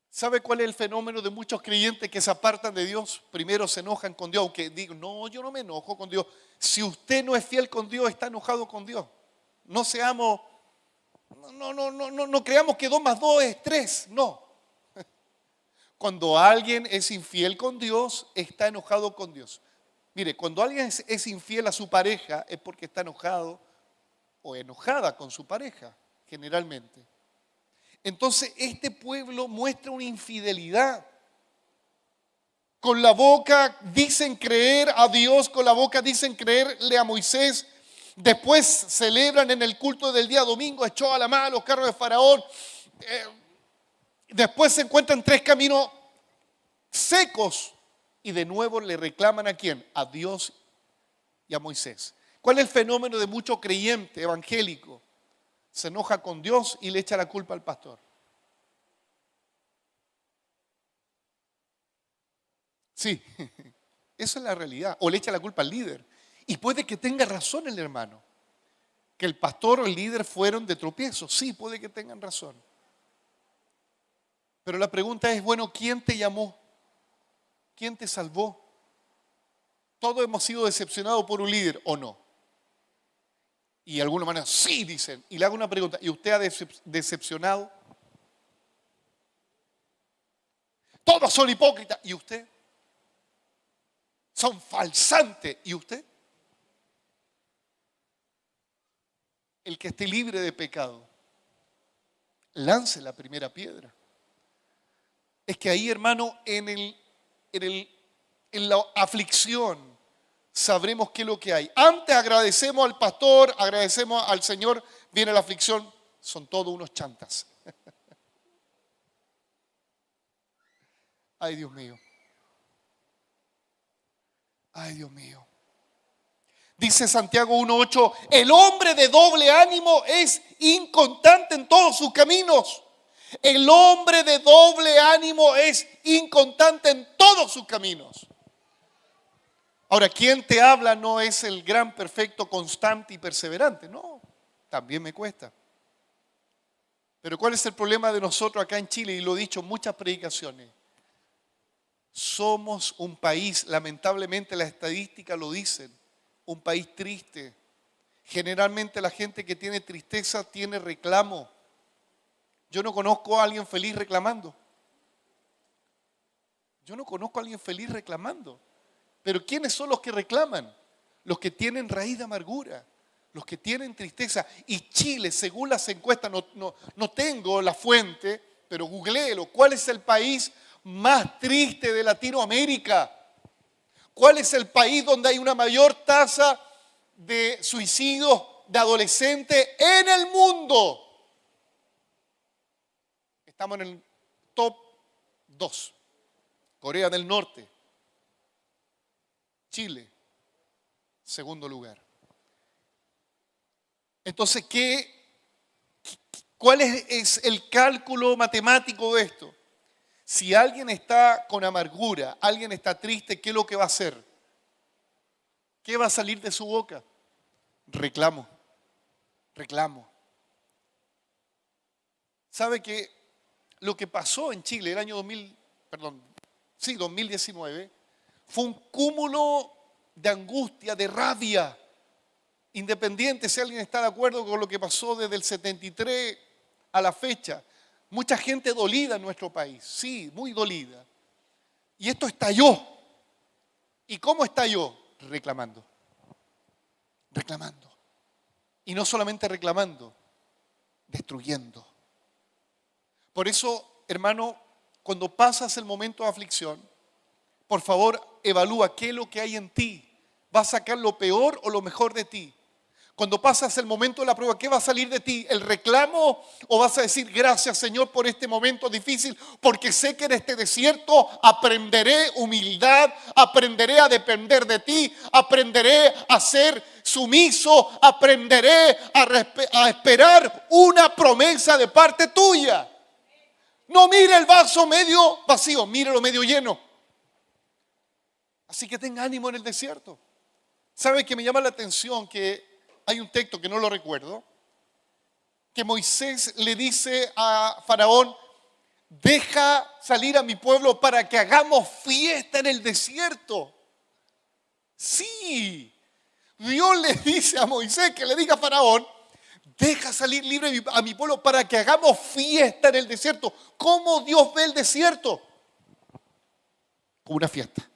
[SPEAKER 1] ¿Sabe cuál es el fenómeno de muchos creyentes que se apartan de Dios? Primero se enojan con Dios, aunque digan, no, yo no me enojo con Dios. Si usted no es fiel con Dios, está enojado con Dios. No seamos, no creamos que 2 más 2 es 3, no. Cuando alguien es infiel con Dios, está enojado con Dios. Mire, cuando alguien es infiel a su pareja, es porque está enojado o enojada con su pareja, generalmente. Entonces, este pueblo muestra una infidelidad. Con la boca dicen creer a Dios, con la boca dicen creerle a Moisés. Después celebran en el culto del día domingo, echó a la mano los carros de Faraón. Después se encuentran 3 caminos secos y de nuevo le reclaman ¿a quién? A Dios y a Moisés. ¿Cuál es el fenómeno de mucho creyente evangélico? Se enoja con Dios y le echa la culpa al pastor. Sí, esa es la realidad. O le echa la culpa al líder. Y puede que tenga razón el hermano. Que el pastor o el líder fueron de tropiezo. Sí, puede que tengan razón. Pero la pregunta es, bueno, ¿quién te llamó? ¿Quién te salvó? Todos hemos sido decepcionados por un líder, ¿o no? Y algunos van a decir, sí, dicen. Y le hago una pregunta, ¿y usted ha decepcionado? Todos son hipócritas. ¿Y usted? Son falsantes. ¿Y usted? El que esté libre de pecado, lance la primera piedra. Es que ahí, hermano, en la aflicción sabremos qué es lo que hay. Antes agradecemos al pastor, agradecemos al Señor, viene la aflicción, son todos unos chantas. Ay, Dios mío. Ay, Dios mío. Dice Santiago 1:8, el hombre de doble ánimo es inconstante en todos sus caminos. El hombre de doble ánimo es inconstante en todos sus caminos. Ahora, quien te habla no es el gran, perfecto, constante y perseverante. No, también me cuesta. Pero ¿cuál es el problema de nosotros acá en Chile? Y lo he dicho en muchas predicaciones. Somos un país, lamentablemente las estadísticas lo dicen, un país triste. Generalmente la gente que tiene tristeza tiene reclamo. Yo no conozco a alguien feliz reclamando. Yo no conozco a alguien feliz reclamando. Pero ¿quiénes son los que reclaman? Los que tienen raíz de amargura, los que tienen tristeza. Y Chile, según las encuestas, no tengo la fuente, pero googleelo. ¿Cuál es el país más triste de Latinoamérica? ¿Cuál es el país donde hay una mayor tasa de suicidios de adolescentes en el mundo? Estamos en el top 2. Corea del Norte. Chile, segundo lugar. Entonces, ¿cuál es el cálculo matemático de esto? Si alguien está con amargura, alguien está triste, ¿qué es lo que va a hacer? ¿Qué va a salir de su boca? Reclamo, reclamo. ¿Sabe que lo que pasó en Chile el año 2019, fue un cúmulo de angustia, de rabia, independiente si alguien está de acuerdo con lo que pasó desde el 73 a la fecha? Mucha gente dolida en nuestro país, sí, muy dolida. Y esto estalló. ¿Y cómo estalló? Reclamando. Reclamando. Y no solamente reclamando, destruyendo. Por eso, hermano, cuando pasas el momento de aflicción, por favor, evalúa qué es lo que hay en ti. ¿Va a sacar lo peor o lo mejor de ti? Cuando pasas el momento de la prueba, ¿qué va a salir de ti? ¿El reclamo o vas a decir gracias, Señor, por este momento difícil? Porque sé que en este desierto aprenderé humildad, aprenderé a depender de ti, aprenderé a ser sumiso, aprenderé a esperar una promesa de parte tuya. No mire el vaso medio vacío, mírelo medio lleno. Así que tenga ánimo en el desierto. ¿Sabe que me llama la atención que hay un texto que no lo recuerdo, que Moisés le dice a Faraón: deja salir a mi pueblo para que hagamos fiesta en el desierto? Sí, Dios le dice a Moisés que le diga a Faraón: deja salir libre a mi pueblo para que hagamos fiesta en el desierto. ¿Cómo Dios ve el desierto? Como una fiesta.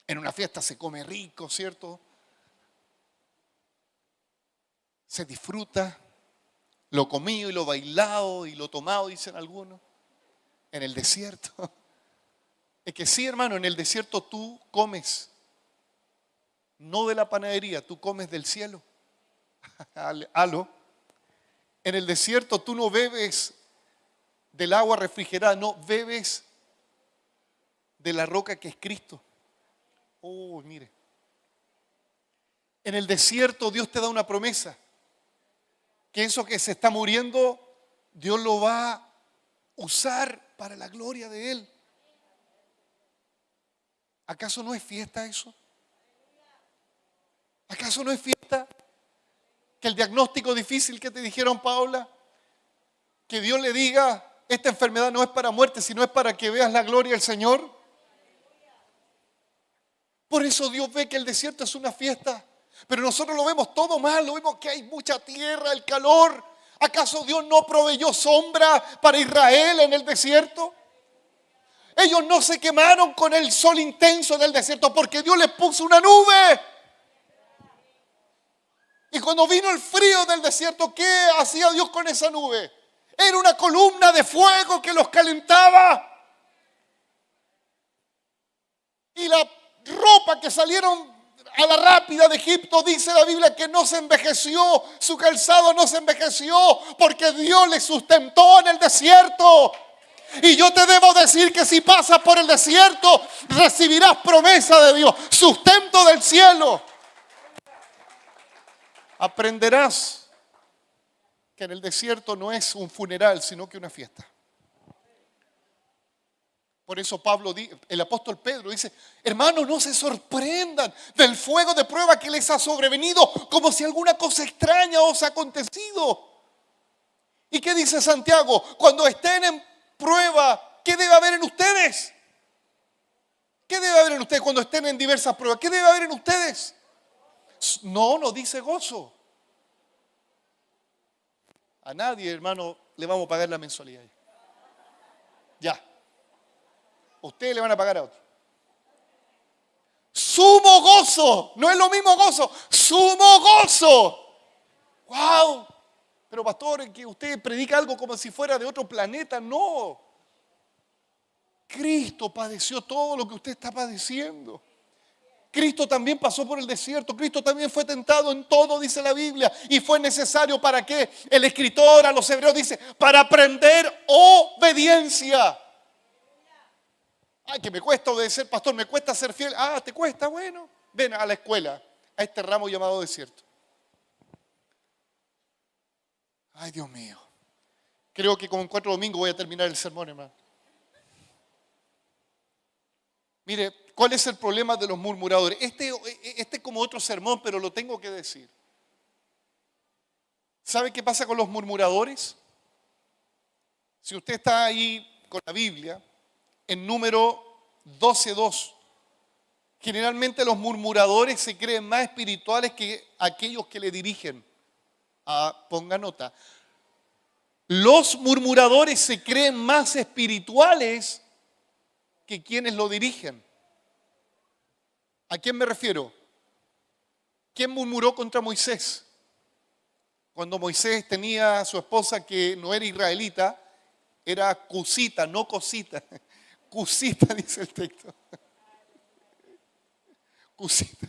[SPEAKER 1] En una fiesta se come rico, ¿cierto? Se disfruta lo comido y lo bailado y lo tomado, dicen algunos. En el desierto. Es que sí, hermano, en el desierto tú comes. No de la panadería, tú comes del cielo. Aló. En el desierto tú no bebes del agua refrigerada, no, bebes de la roca que es Cristo. Oh, mire. En el desierto Dios te da una promesa. Que eso que se está muriendo, Dios lo va a usar para la gloria de Él. ¿Acaso no es fiesta eso? ¿Acaso no es fiesta? Que el diagnóstico difícil que te dijeron, Paula, que Dios le diga: esta enfermedad no es para muerte, sino es para que veas la gloria del Señor. Por eso Dios ve que el desierto es una fiesta. Pero nosotros lo vemos todo mal, lo vemos que hay mucha tierra, el calor. ¿Acaso Dios no proveyó sombra para Israel en el desierto? Ellos no se quemaron con el sol intenso del desierto porque Dios les puso una nube. Y cuando vino el frío del desierto, ¿qué hacía Dios con esa nube? Era una columna de fuego que los calentaba. Y la ropa que salieron a la rápida de Egipto, dice la Biblia, que no se envejeció, su calzado no se envejeció, porque Dios le sustentó en el desierto. Y yo te debo decir que si pasas por el desierto, recibirás promesa de Dios, sustento del cielo. Aprenderás que en el desierto no es un funeral, sino que una fiesta. Por eso el apóstol Pedro dice: hermanos, no se sorprendan del fuego de prueba que les ha sobrevenido, como si alguna cosa extraña os ha acontecido. ¿Y qué dice Santiago? Cuando estén en prueba, ¿qué debe haber en ustedes? ¿Qué debe haber en ustedes cuando estén en diversas pruebas? ¿Qué debe haber en ustedes? No dice gozo. A nadie, hermano, le vamos a pagar la mensualidad. Ya. Ustedes le van a pagar a otro. Sumo gozo. No es lo mismo gozo. Sumo gozo. ¡Wow! Pero pastor, que usted predica algo como si fuera de otro planeta. No. Cristo padeció todo lo que usted está padeciendo. Cristo también pasó por el desierto. Cristo también fue tentado en todo, dice la Biblia. Y fue necesario para qué. El escritor a los hebreos dice, para aprender obediencia. Ay, que me cuesta obedecer, pastor, me cuesta ser fiel. Ah, ¿te cuesta? Bueno, ven a la escuela, a este ramo llamado desierto. Ay, Dios mío. Creo que como en 4 domingos voy a terminar el sermón, hermano. Mire, ¿cuál es el problema de los murmuradores? Este es como otro sermón, pero lo tengo que decir. ¿Sabe qué pasa con los murmuradores? Si usted está ahí con la Biblia, en número 12:2, generalmente los murmuradores se creen más espirituales que aquellos que le dirigen. Ponga nota. Los murmuradores se creen más espirituales que quienes lo dirigen. ¿A quién me refiero? ¿Quién murmuró contra Moisés? Cuando Moisés tenía a su esposa que no era israelita, era cusita, no cosita. Cusita, dice el texto. Cusita.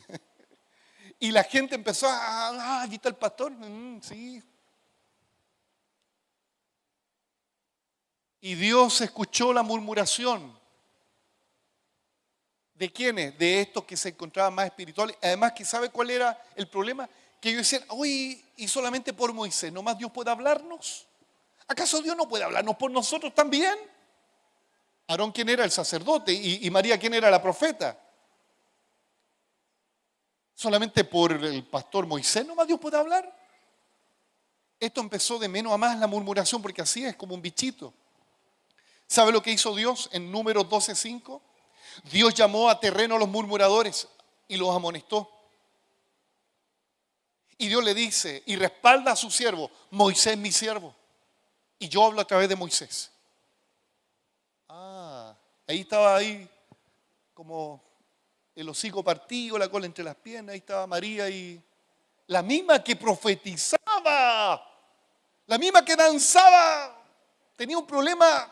[SPEAKER 1] Y la gente empezó aquí está el pastor. Sí. Y Dios escuchó la murmuración. ¿De quiénes? De estos que se encontraban más espirituales. Además, que ¿sabe cuál era el problema? Que ellos decían, uy, y solamente por Moisés, ¿no más Dios puede hablarnos? ¿Acaso Dios no puede hablarnos por nosotros también? Aarón, ¿quién era? El sacerdote. Y María, ¿quién era? La profeta. ¿Solamente por el pastor Moisés no más Dios puede hablar? Esto empezó de menos a más la murmuración, porque así es, como un bichito. ¿Sabe lo que hizo Dios en Números 12:5? Dios llamó a terreno a los murmuradores y los amonestó. Y Dios le dice y respalda a su siervo, Moisés mi siervo. Y yo hablo a través de Moisés. Ahí estaba como el hocico partido, la cola entre las piernas. Ahí estaba María y la misma que profetizaba, la misma que danzaba, tenía un problema.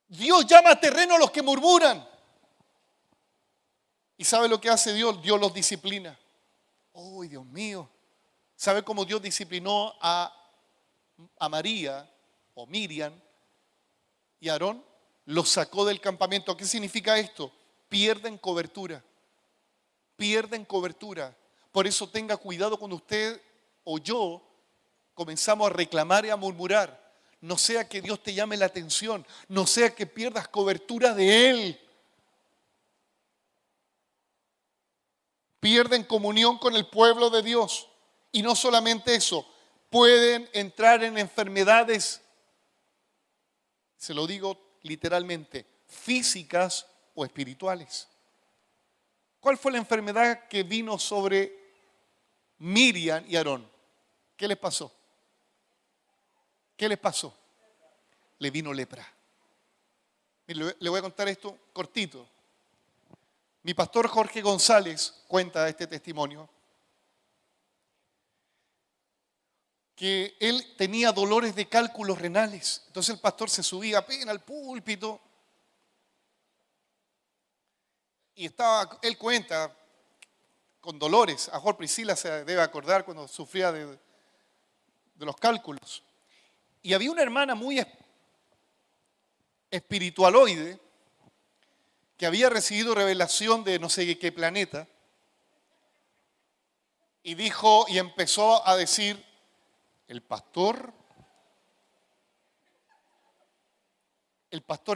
[SPEAKER 1] Dios llama a terreno a los que murmuran. ¿Y sabe lo que hace Dios? Dios los disciplina. ¡Oh, Dios mío! ¿Sabe cómo Dios disciplinó a María o Miriam y Aarón? Los sacó del campamento. ¿Qué significa esto? Pierden cobertura. Pierden cobertura. Por eso tenga cuidado cuando usted o yo comenzamos a reclamar y a murmurar. No sea que Dios te llame la atención. No sea que pierdas cobertura de Él. Pierden comunión con el pueblo de Dios. Y no solamente eso, pueden entrar en enfermedades, se lo digo literalmente, físicas o espirituales. ¿Cuál fue la enfermedad que vino sobre Miriam y Aarón? ¿Qué les pasó? ¿Qué les pasó? Le vino lepra. Mire, le voy a contar esto cortito. Mi pastor Jorge González cuenta este testimonio, que él tenía dolores de cálculos renales. Entonces el pastor se subía apenas al púlpito y él cuenta con dolores. A Jorge Priscila se debe acordar cuando sufría de los cálculos. Y había una hermana muy espiritualoide que había recibido revelación de no sé qué planeta y dijo y empezó a decir, el pastor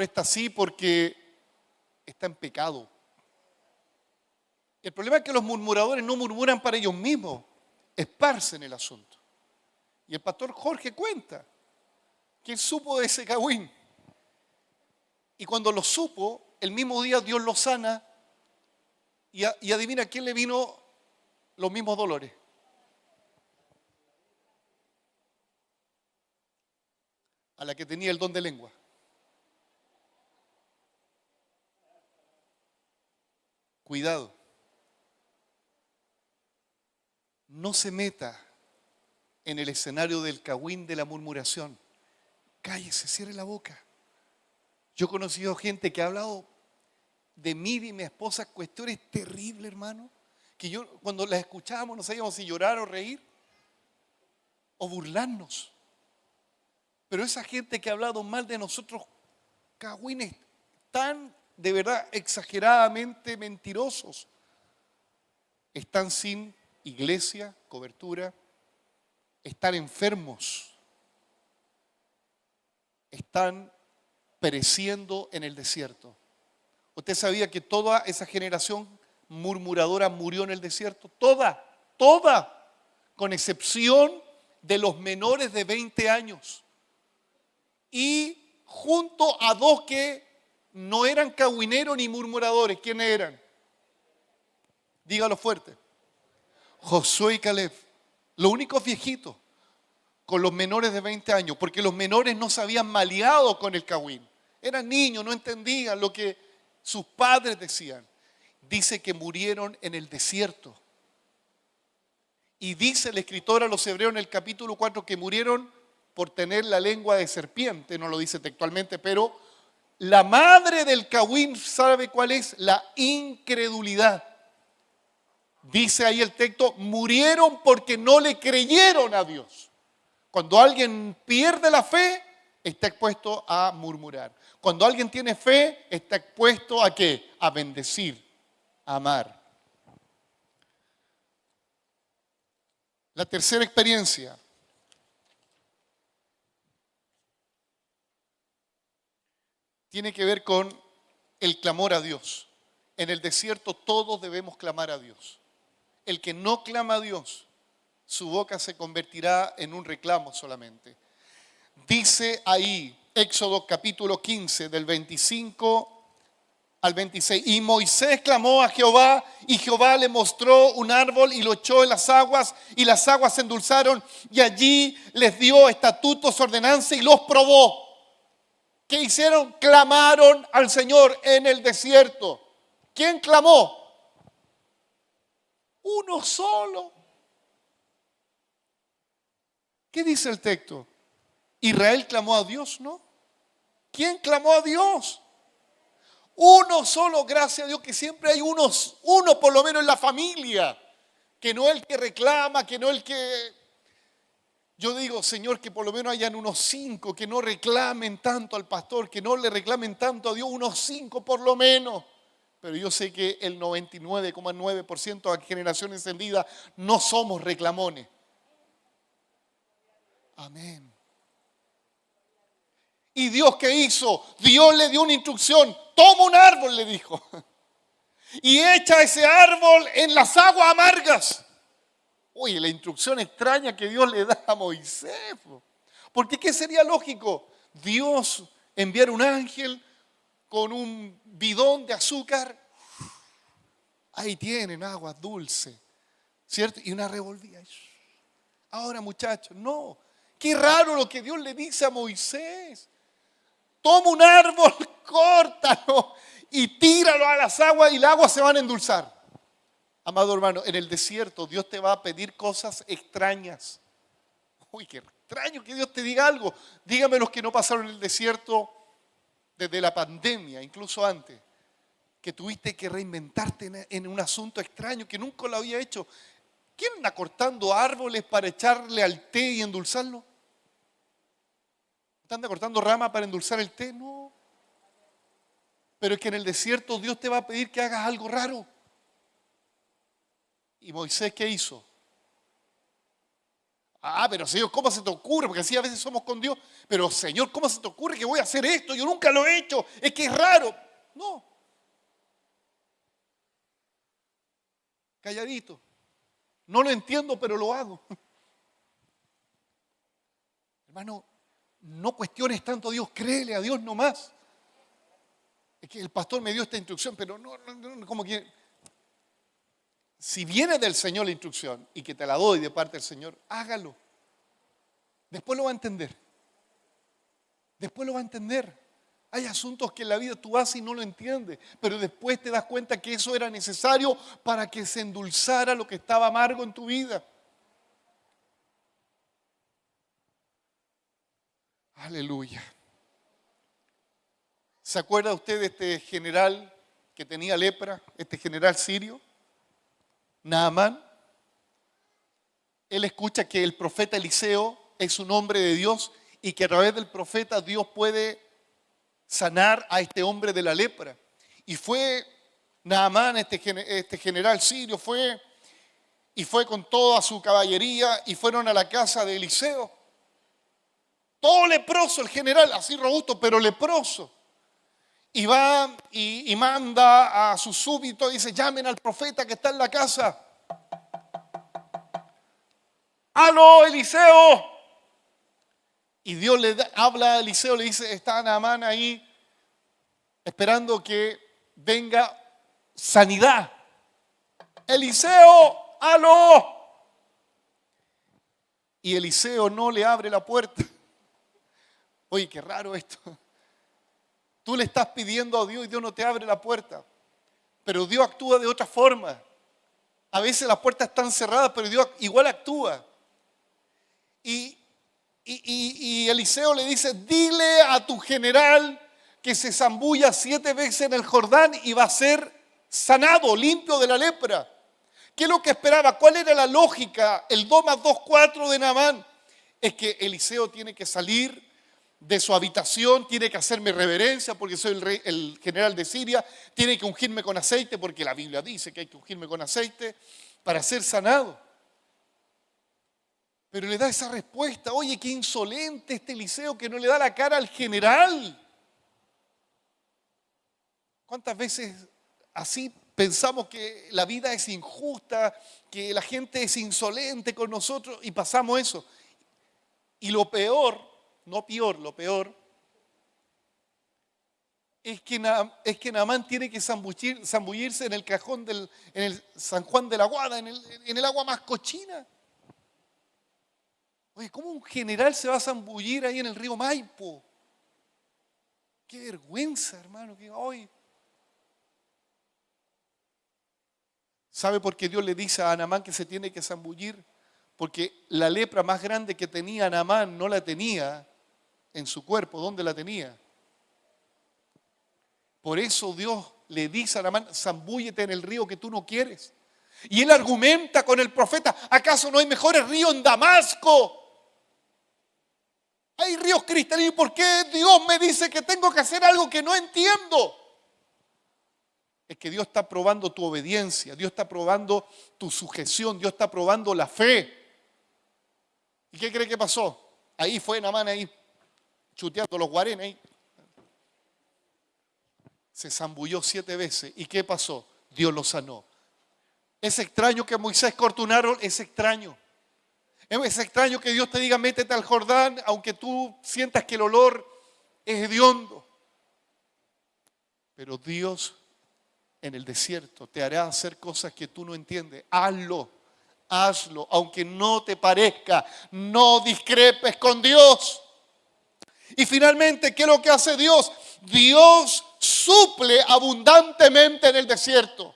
[SPEAKER 1] está así porque está en pecado. El problema es que los murmuradores no murmuran para ellos mismos, esparcen el asunto. Y el pastor Jorge cuenta que él supo de ese cagüín. Y cuando lo supo, el mismo día Dios lo sana. Y adivina a quién le vino los mismos dolores. A la que tenía el don de lengua. Cuidado. No se meta en el escenario del cagüín de la murmuración. Cállese, cierre la boca. Yo he conocido gente que ha hablado de mí y mi esposa cuestiones terribles, hermano, que yo cuando las escuchábamos no sabíamos si llorar o reír o burlarnos. Pero esa gente que ha hablado mal de nosotros, cagüines tan de verdad exageradamente mentirosos, están sin iglesia, cobertura, están enfermos, están pereciendo en el desierto. ¿Usted sabía que toda esa generación murmuradora murió en el desierto? Toda, con excepción de los menores de 20 años. Y junto a dos que no eran cagüineros ni murmuradores. ¿Quiénes eran? Dígalo fuerte. Josué y Caleb. Los únicos viejitos con los menores de 20 años, porque los menores no se habían maleado con el cagüín. Eran niños, no entendían lo que sus padres decían. Dice que murieron en el desierto. Y dice el escritor a los hebreos en el capítulo 4 que murieron por tener la lengua de serpiente, no lo dice textualmente, pero la madre del cagüín, ¿sabe cuál es? La incredulidad. Dice ahí el texto, murieron porque no le creyeron a Dios. Cuando alguien pierde la fe, está expuesto a murmurar. Cuando alguien tiene fe, está expuesto ¿a qué? A bendecir, a amar. La tercera experiencia. Tiene que ver con el clamor a Dios. En el desierto todos debemos clamar a Dios. El que no clama a Dios, su boca se convertirá en un reclamo solamente. Dice ahí, Éxodo capítulo 15, del 25 al 26. Y Moisés clamó a Jehová, y Jehová le mostró un árbol y lo echó en las aguas, y las aguas se endulzaron, y allí les dio estatutos, ordenanzas, y los probó. ¿Qué hicieron? Clamaron al Señor en el desierto. ¿Quién clamó? Uno solo. ¿Qué dice el texto? Israel clamó a Dios, ¿no? ¿Quién clamó a Dios? Uno solo, gracias a Dios, que siempre hay uno por lo menos en la familia, que no es el que reclama, que no es el que... Yo digo, Señor, que por lo menos hayan unos 5 que no reclamen tanto al pastor, que no le reclamen tanto a Dios, unos 5 por lo menos. Pero yo sé que el 99,9% de la generación encendida no somos reclamones. Amén. ¿Y Dios qué hizo? Dios le dio una instrucción. Toma un árbol, le dijo. Y echa ese árbol en las aguas amargas. Oye, la instrucción extraña que Dios le da a Moisés. Porque ¿qué sería lógico? Dios enviar un ángel con un bidón de azúcar. Ahí tienen aguas dulces, ¿cierto? Y una revolvía. Ahora, muchachos, no. Qué raro lo que Dios le dice a Moisés. Toma un árbol, córtalo y tíralo a las aguas y las aguas se van a endulzar. Amado hermano, en el desierto Dios te va a pedir cosas extrañas. Uy, qué extraño que Dios te diga algo. Dígame los que no pasaron el desierto desde la pandemia, incluso antes, que tuviste que reinventarte en un asunto extraño que nunca lo había hecho. ¿Quién anda cortando árboles para echarle al té y endulzarlo? ¿Anda cortando ramas para endulzar el té? No. Pero es que en el desierto Dios te va a pedir que hagas algo raro. ¿Y Moisés qué hizo? Pero Señor, ¿cómo se te ocurre? Porque así a veces somos con Dios. Pero Señor, ¿cómo se te ocurre que voy a hacer esto? Yo nunca lo he hecho. Es que es raro. No. Calladito. No lo entiendo, pero lo hago. Hermano, no cuestiones tanto a Dios, créele a Dios nomás. Es que el pastor me dio esta instrucción, pero no, como que... Si viene del Señor la instrucción y que te la doy de parte del Señor, hágalo. Después lo va a entender. Después lo va a entender. Hay asuntos que en la vida tú haces y no lo entiendes, pero después te das cuenta que eso era necesario para que se endulzara lo que estaba amargo en tu vida. Aleluya. ¿Se acuerda usted de este general que tenía lepra, este general sirio, Naamán? Él escucha que el profeta Eliseo es un hombre de Dios y que a través del profeta Dios puede sanar a este hombre de la lepra. Y fue Naamán, este general sirio, fue con toda su caballería y fueron a la casa de Eliseo. Todo leproso el general, así robusto, pero leproso. Y va y manda a sus súbditos, dice, llamen al profeta que está en la casa. ¡Aló, Eliseo! Y Dios habla a Eliseo, le dice, está Naamán ahí esperando que venga sanidad. Eliseo, ¡aló! Y Eliseo no le abre la puerta. Oye, qué raro esto. Tú le estás pidiendo a Dios y Dios no te abre la puerta. Pero Dios actúa de otra forma. A veces las puertas están cerradas, pero Dios igual actúa. Y Eliseo le dice, dile a tu general que se zambulla 7 veces en el Jordán y va a ser sanado, limpio de la lepra. ¿Qué es lo que esperaba? ¿Cuál era la lógica? El 2 más 2, 4 de Naamán. Es que Eliseo tiene que salir de su habitación, tiene que hacerme reverencia porque soy el general de Siria, tiene que ungirme con aceite porque la Biblia dice que hay que ungirme con aceite para ser sanado. Pero le da esa respuesta. Oye, qué insolente este Eliseo que no le da la cara al general. ¿Cuántas veces así pensamos que la vida es injusta, que la gente es insolente con nosotros y pasamos eso? Y lo peor, no peor, lo peor es que Naamán tiene que zambullirse en el cajón en el San Juan de la Guada, en el agua más cochina. Oye, ¿cómo un general se va a zambullir ahí en el río Maipo? Qué vergüenza, hermano. Hoy. ¿Sabe por qué Dios le dice a Naamán que se tiene que zambullir? Porque la lepra más grande que tenía Naamán no la tenía en su cuerpo. ¿Dónde la tenía? Por eso Dios le dice a Naamán, zambúllete en el río que tú no quieres. Y él argumenta con el profeta, ¿acaso no hay mejores ríos en Damasco? Hay ríos cristalinos. ¿Por qué Dios me dice que tengo que hacer algo que no entiendo? Es que Dios está probando tu obediencia, Dios está probando tu sujeción, Dios está probando la fe. ¿Y qué cree que pasó? Ahí fue Naamán ahí, chuteando los guarenes ahí. Se zambulló 7 veces. ¿Y qué pasó? Dios lo sanó. Es extraño que Moisés cortó un árbol, es extraño. Es extraño que Dios te diga, métete al Jordán, aunque tú sientas que el olor es hediondo. Pero Dios en el desierto te hará hacer cosas que tú no entiendes. Hazlo, aunque no te parezca. No discrepes con Dios. Y finalmente, ¿qué es lo que hace Dios? Dios suple abundantemente en el desierto.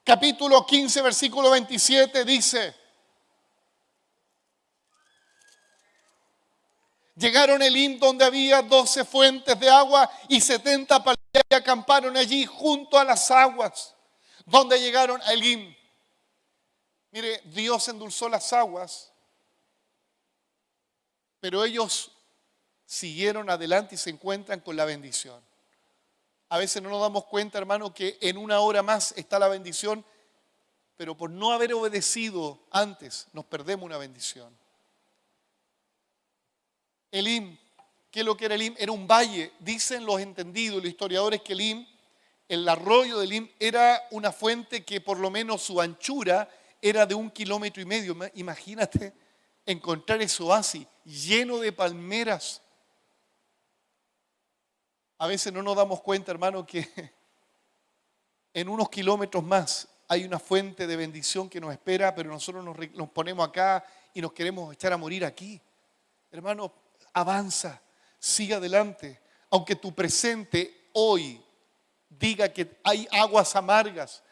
[SPEAKER 1] Capítulo 15, versículo 27 dice: llegaron a Elim, donde había 12 fuentes de agua y 70 palitos, y acamparon allí junto a las aguas. Donde llegaron a Elim. Mire, Dios endulzó las aguas, pero ellos siguieron adelante y se encuentran con la bendición. A veces no nos damos cuenta, hermano, que en una hora más está la bendición, pero por no haber obedecido antes nos perdemos una bendición. Elim, ¿qué es lo que era Elim? Era un valle. Dicen los entendidos, los historiadores, que Elim, el arroyo de Elim, era una fuente que por lo menos su anchura era de 1,5 kilómetros. Imagínate encontrar ese oasis lleno de palmeras. A veces no nos damos cuenta, hermano, que en unos kilómetros más hay una fuente de bendición que nos espera, pero nosotros nos ponemos acá y nos queremos echar a morir aquí. Hermano, avanza, sigue adelante. Aunque tu presente hoy diga que hay aguas amargas,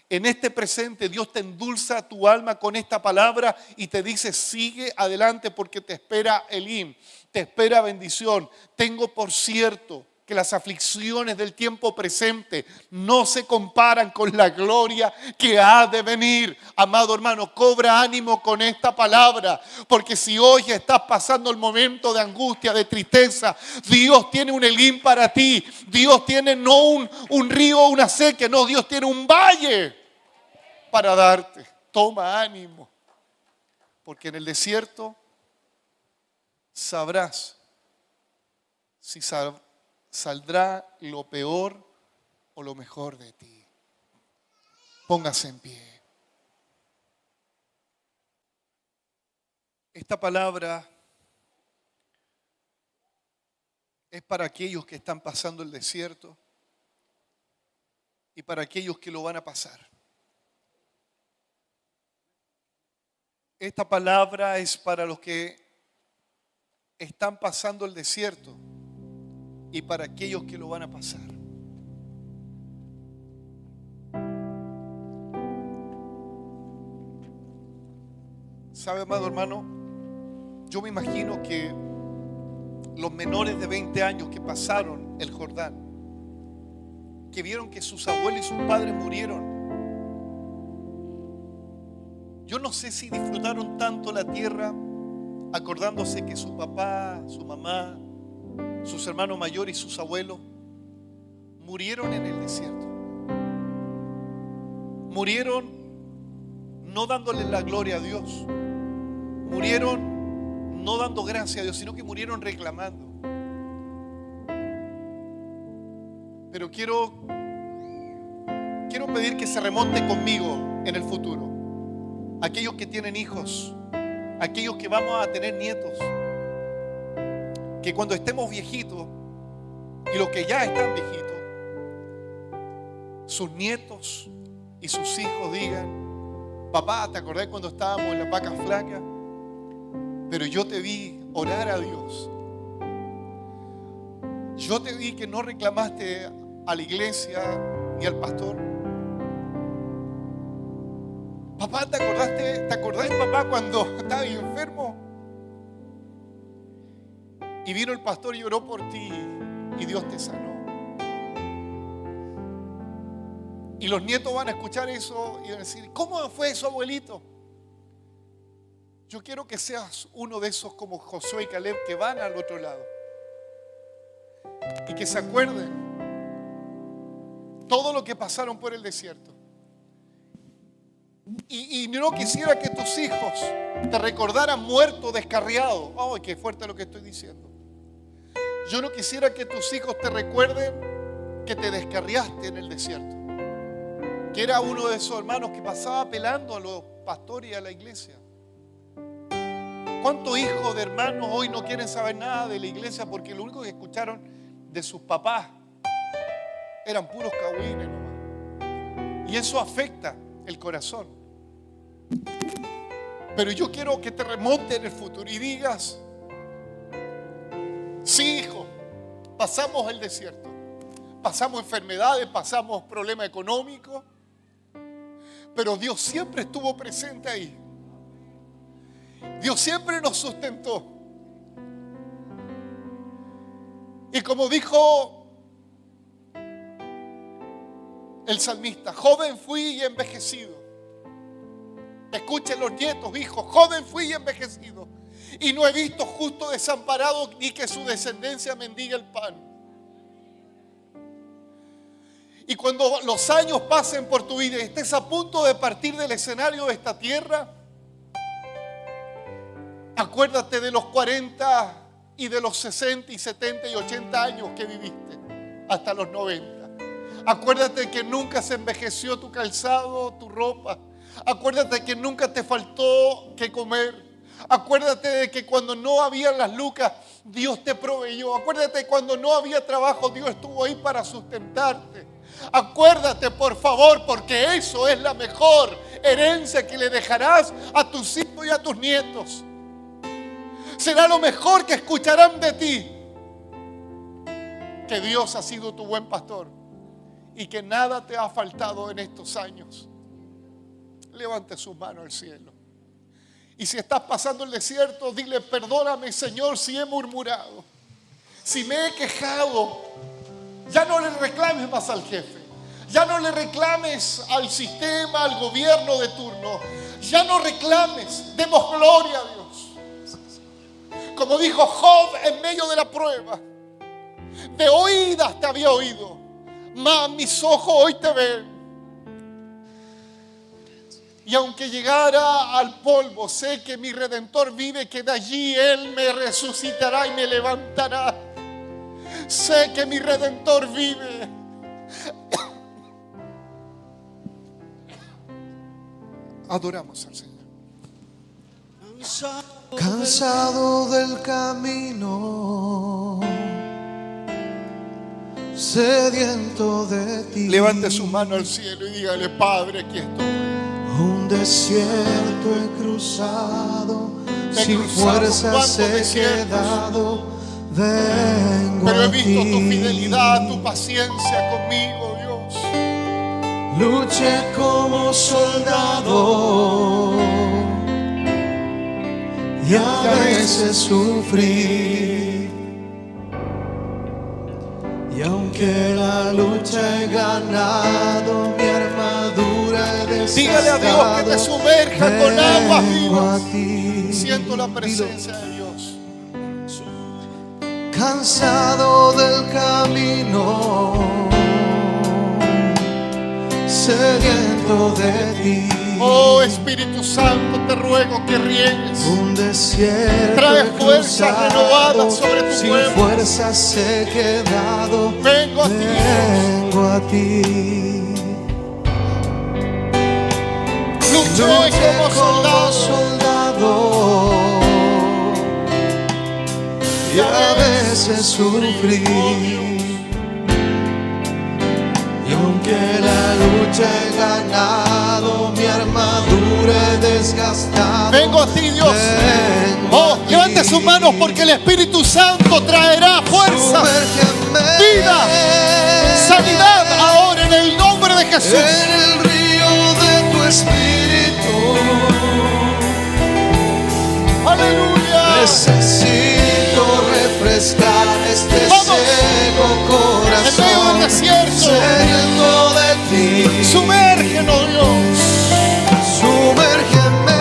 [SPEAKER 1] en este presente Dios te endulza tu alma con esta palabra y te dice: sigue adelante porque te espera Elim, te espera bendición. Tengo por cierto que las aflicciones del tiempo presente no se comparan con la gloria que ha de venir. Amado hermano, cobra ánimo con esta palabra, porque si hoy estás pasando el momento de angustia, de tristeza, Dios tiene un Elim para ti. Dios tiene no un río, una sequía, no, Dios tiene un valle para darte. Toma ánimo, porque en el desierto sabrás si saldrá lo peor o lo mejor de ti. Póngase en pie. Esta palabra es para aquellos que están pasando el desierto y para aquellos que lo van a pasar. Esta palabra es para los que están pasando el desierto y para aquellos que lo van a pasar. ¿Sabe, amado hermano? Yo me imagino que los menores de 20 años que pasaron el Jordán, que vieron que sus abuelos y sus padres murieron, yo no sé si disfrutaron tanto la tierra acordándose que su papá, su mamá, sus hermanos mayores y sus abuelos murieron en el desierto. Murieron no dándole la gloria a Dios. Murieron no dando gracia a Dios, sino que murieron reclamando. Pero quiero pedir que se remonte conmigo en el futuro. Aquellos que tienen hijos, aquellos que vamos a tener nietos, que cuando estemos viejitos y los que ya están viejitos, sus nietos y sus hijos digan: papá, ¿te acordás cuando estábamos en las vacas flacas? Pero yo te vi orar a Dios. Yo te vi que no reclamaste a la iglesia ni al pastor. Papá, ¿te acordás, papá, cuando estabas enfermo? Y vino el pastor y oró por ti y Dios te sanó. Y los nietos van a escuchar eso y van a decir: ¿cómo fue eso, abuelito? Yo quiero que seas uno de esos como Josué y Caleb que van al otro lado y que se acuerden todo lo que pasaron por el desierto. Y no quisiera que tus hijos te recordaran muerto, descarriado. ¡Ay, qué fuerte lo que estoy diciendo! Yo no quisiera que tus hijos te recuerden que te descarriaste en el desierto, que era uno de esos hermanos que pasaba pelando a los pastores y a la iglesia. ¿Cuántos hijos de hermanos hoy no quieren saber nada de la iglesia porque lo único que escucharon de sus papás eran puros cagüines nomás? Y eso afecta el corazón. Pero yo quiero que te remontes en el futuro y digas: sí, hijo, pasamos el desierto, pasamos enfermedades, pasamos problemas económicos, pero Dios siempre estuvo presente ahí. Dios siempre nos sustentó. Y como dijo el salmista: joven fui y envejecido. Escuchen los nietos, hijos: joven fui y envejecido, y no he visto justo desamparado ni que su descendencia mendigue el pan. Y cuando los años pasen por tu vida y estés a punto de partir del escenario de esta tierra, acuérdate de los 40 y de los 60 y 70 y 80 años que viviste hasta los 90. Acuérdate que nunca se envejeció tu calzado, tu ropa. Acuérdate que nunca te faltó que comer. Acuérdate de que cuando no había las lucas, Dios te proveyó. Acuérdate de cuando no había trabajo, Dios estuvo ahí para sustentarte. Acuérdate, por favor, porque eso es la mejor herencia que le dejarás a tus hijos y a tus nietos. Será lo mejor que escucharán de ti. Que Dios ha sido tu buen pastor y que nada te ha faltado en estos años. Levante su mano al cielo. Y si estás pasando el desierto, dile: perdóname, Señor, si he murmurado, si me he quejado. Ya no le reclames más al jefe, ya no le reclames al sistema, al gobierno de turno, ya no reclames. Demos gloria a Dios. Como dijo Job en medio de la prueba: de oídas te había oído, mas mis ojos hoy te ven. Y aunque llegara al polvo, sé que mi Redentor vive, que de allí Él me resucitará y me levantará. Sé que mi Redentor vive. Adoramos al Señor.
[SPEAKER 2] Cansado del camino, sediento de ti.
[SPEAKER 1] Levante su mano al cielo y dígale: Padre, aquí estoy.
[SPEAKER 2] Un desierto he cruzado,
[SPEAKER 1] He
[SPEAKER 2] sin
[SPEAKER 1] cruzado
[SPEAKER 2] fuerzas
[SPEAKER 1] cuantos
[SPEAKER 2] he
[SPEAKER 1] desiertos,
[SPEAKER 2] quedado. Vengo
[SPEAKER 1] pero he
[SPEAKER 2] a
[SPEAKER 1] visto tu
[SPEAKER 2] ti.
[SPEAKER 1] fidelidad, tu paciencia conmigo, Dios.
[SPEAKER 2] Luché como soldado y a veces sufrí. Y aunque la lucha he ganado, mi armadura he desgastado.
[SPEAKER 1] Dígale a Dios que te sumerja con aguas
[SPEAKER 2] Vengo a
[SPEAKER 1] vivas.
[SPEAKER 2] ti.
[SPEAKER 1] Siento la presencia de Dios.
[SPEAKER 2] Cansado del camino, sediento de ti.
[SPEAKER 1] Oh Espíritu Santo, te ruego que riegues.
[SPEAKER 2] Un desierto
[SPEAKER 1] Trae
[SPEAKER 2] he
[SPEAKER 1] fuerzas
[SPEAKER 2] cruzado,
[SPEAKER 1] renovadas sobre tu
[SPEAKER 2] sin
[SPEAKER 1] pueblo.
[SPEAKER 2] fuerzas he quedado.
[SPEAKER 1] Vengo a ti, Dios.
[SPEAKER 2] Vengo a ti.
[SPEAKER 1] Luché
[SPEAKER 2] Luché
[SPEAKER 1] como soldado
[SPEAKER 2] y a veces sufrí. Y aunque la lucha he ganado, mi armadura he desgastado.
[SPEAKER 1] vengo a ti, Dios.
[SPEAKER 2] Vengo
[SPEAKER 1] Oh,
[SPEAKER 2] a ti.
[SPEAKER 1] levante sus manos porque el Espíritu Santo traerá fuerza,
[SPEAKER 2] Sumérgeme
[SPEAKER 1] vida, sanidad ahora en el nombre de Jesús.
[SPEAKER 2] en el río de tu espíritu.
[SPEAKER 1] Aleluya.
[SPEAKER 2] Necesito refrescar este
[SPEAKER 1] Vamos.
[SPEAKER 2] seco corazón.
[SPEAKER 1] En medio del desierto.
[SPEAKER 2] Sediento de ti.
[SPEAKER 1] Sumérgenos, Dios.
[SPEAKER 2] Sumérgeme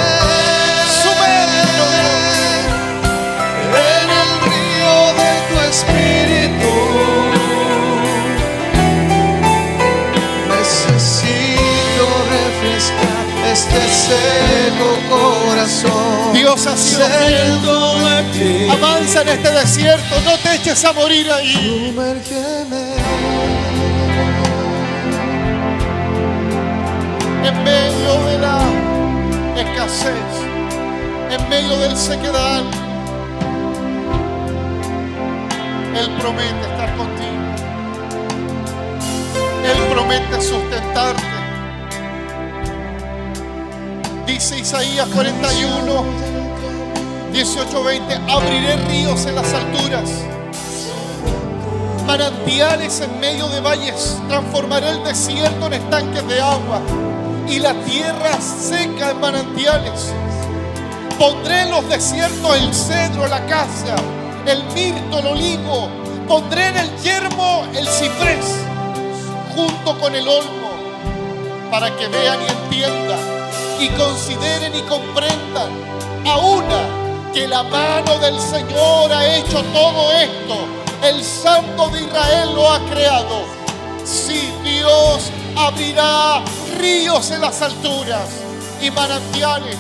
[SPEAKER 2] en el río de tu espíritu. Necesito refrescar este seco corazón.
[SPEAKER 1] Dios ha sido fiel.
[SPEAKER 2] Sediento de ti.
[SPEAKER 1] Avanza en este desierto, no te eches a morir ahí.
[SPEAKER 2] Sumérgeme
[SPEAKER 1] En medio de la escasez, en medio del sequedad, Él promete estar contigo. Él promete sustentarte. Dice Isaías 41, 18-20: abriré ríos en las alturas, manantiales en medio de valles, transformaré el desierto en estanques de agua y la tierra seca en manantiales. Pondré en los desiertos el cedro, la acacia, el mirto, el olivo. Pondré en el yermo el ciprés, junto con el olmo, para que vean y entiendan, y consideren y comprendan a una que la mano del Señor ha hecho todo esto. El Santo de Israel lo ha creado. Sí, Dios abrirá ríos en las alturas y manantiales.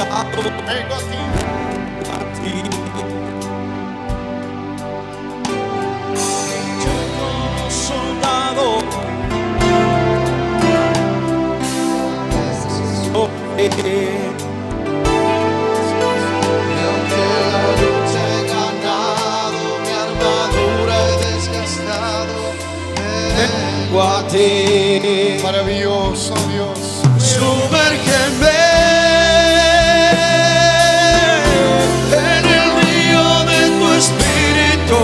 [SPEAKER 1] Vengo a ti.
[SPEAKER 2] Soldado, aunque la lucha he ganado, mi armadura he desgastado, vengo a ti.
[SPEAKER 1] Maravilloso Dios.
[SPEAKER 2] Sumérgeme en el río de tu espíritu.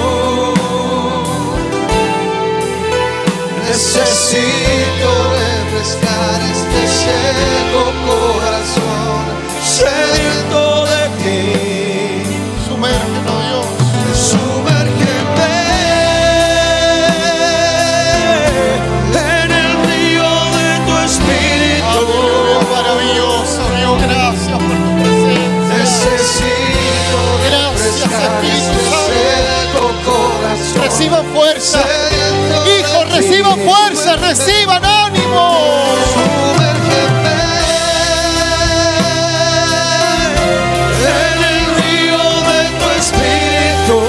[SPEAKER 2] Necesito refrescar este seco corazón sediento de ti.
[SPEAKER 1] Sumérgenos, Dios.
[SPEAKER 2] Sumérgeme en el río de tu espíritu.
[SPEAKER 1] Aleluya, maravilloso Dios. Gracias por tu presencia.
[SPEAKER 2] Necesito
[SPEAKER 1] Gracias,
[SPEAKER 2] refrescar
[SPEAKER 1] Espíritu
[SPEAKER 2] este
[SPEAKER 1] Santo.
[SPEAKER 2] seco corazón.
[SPEAKER 1] Reciban fuerza.
[SPEAKER 2] Sediento de
[SPEAKER 1] Hijos,
[SPEAKER 2] ti.
[SPEAKER 1] reciban fuerza, reciban ánimo.
[SPEAKER 2] Sumérgeme en el río de tu espíritu.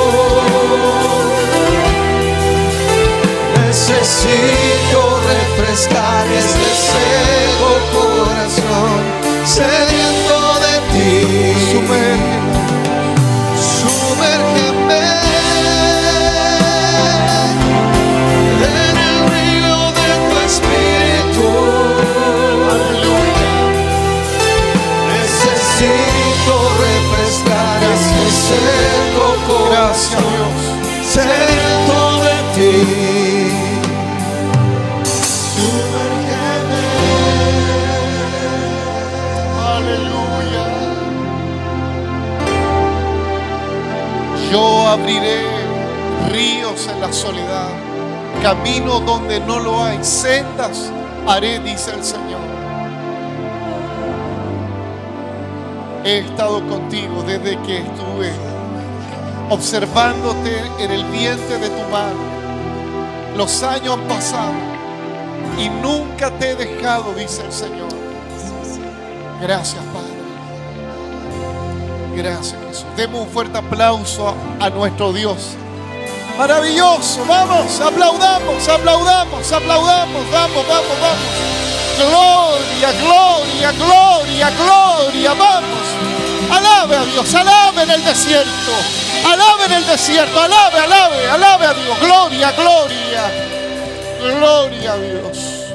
[SPEAKER 2] Necesito refrescar este seco corazón sediento de ti. Sumérgeme en el río de tu espíritu.
[SPEAKER 1] Aleluya.
[SPEAKER 2] Necesito refrescar este seco
[SPEAKER 1] Gracias,
[SPEAKER 2] corazón
[SPEAKER 1] Dios.
[SPEAKER 2] sediento de ti. Sumérgeme.
[SPEAKER 1] Aleluya. Yo abriré ríos en la soledad, camino donde no lo hay, sendas haré, dice el Señor. He estado contigo desde que estuve observándote en el vientre de tu madre. Los años han pasado y nunca te he dejado, dice el Señor. Gracias, Padre. Gracias, Jesús. Demos un fuerte aplauso a nuestro Dios. Maravilloso. Vamos, aplaudamos, aplaudamos, aplaudamos. Vamos, vamos, vamos. Gloria, gloria, gloria, gloria. Vamos. Alabe a Dios, alabe en el desierto. Alabe en el desierto, alabe, alabe, alabe a Dios. Gloria, gloria. Gloria a Dios.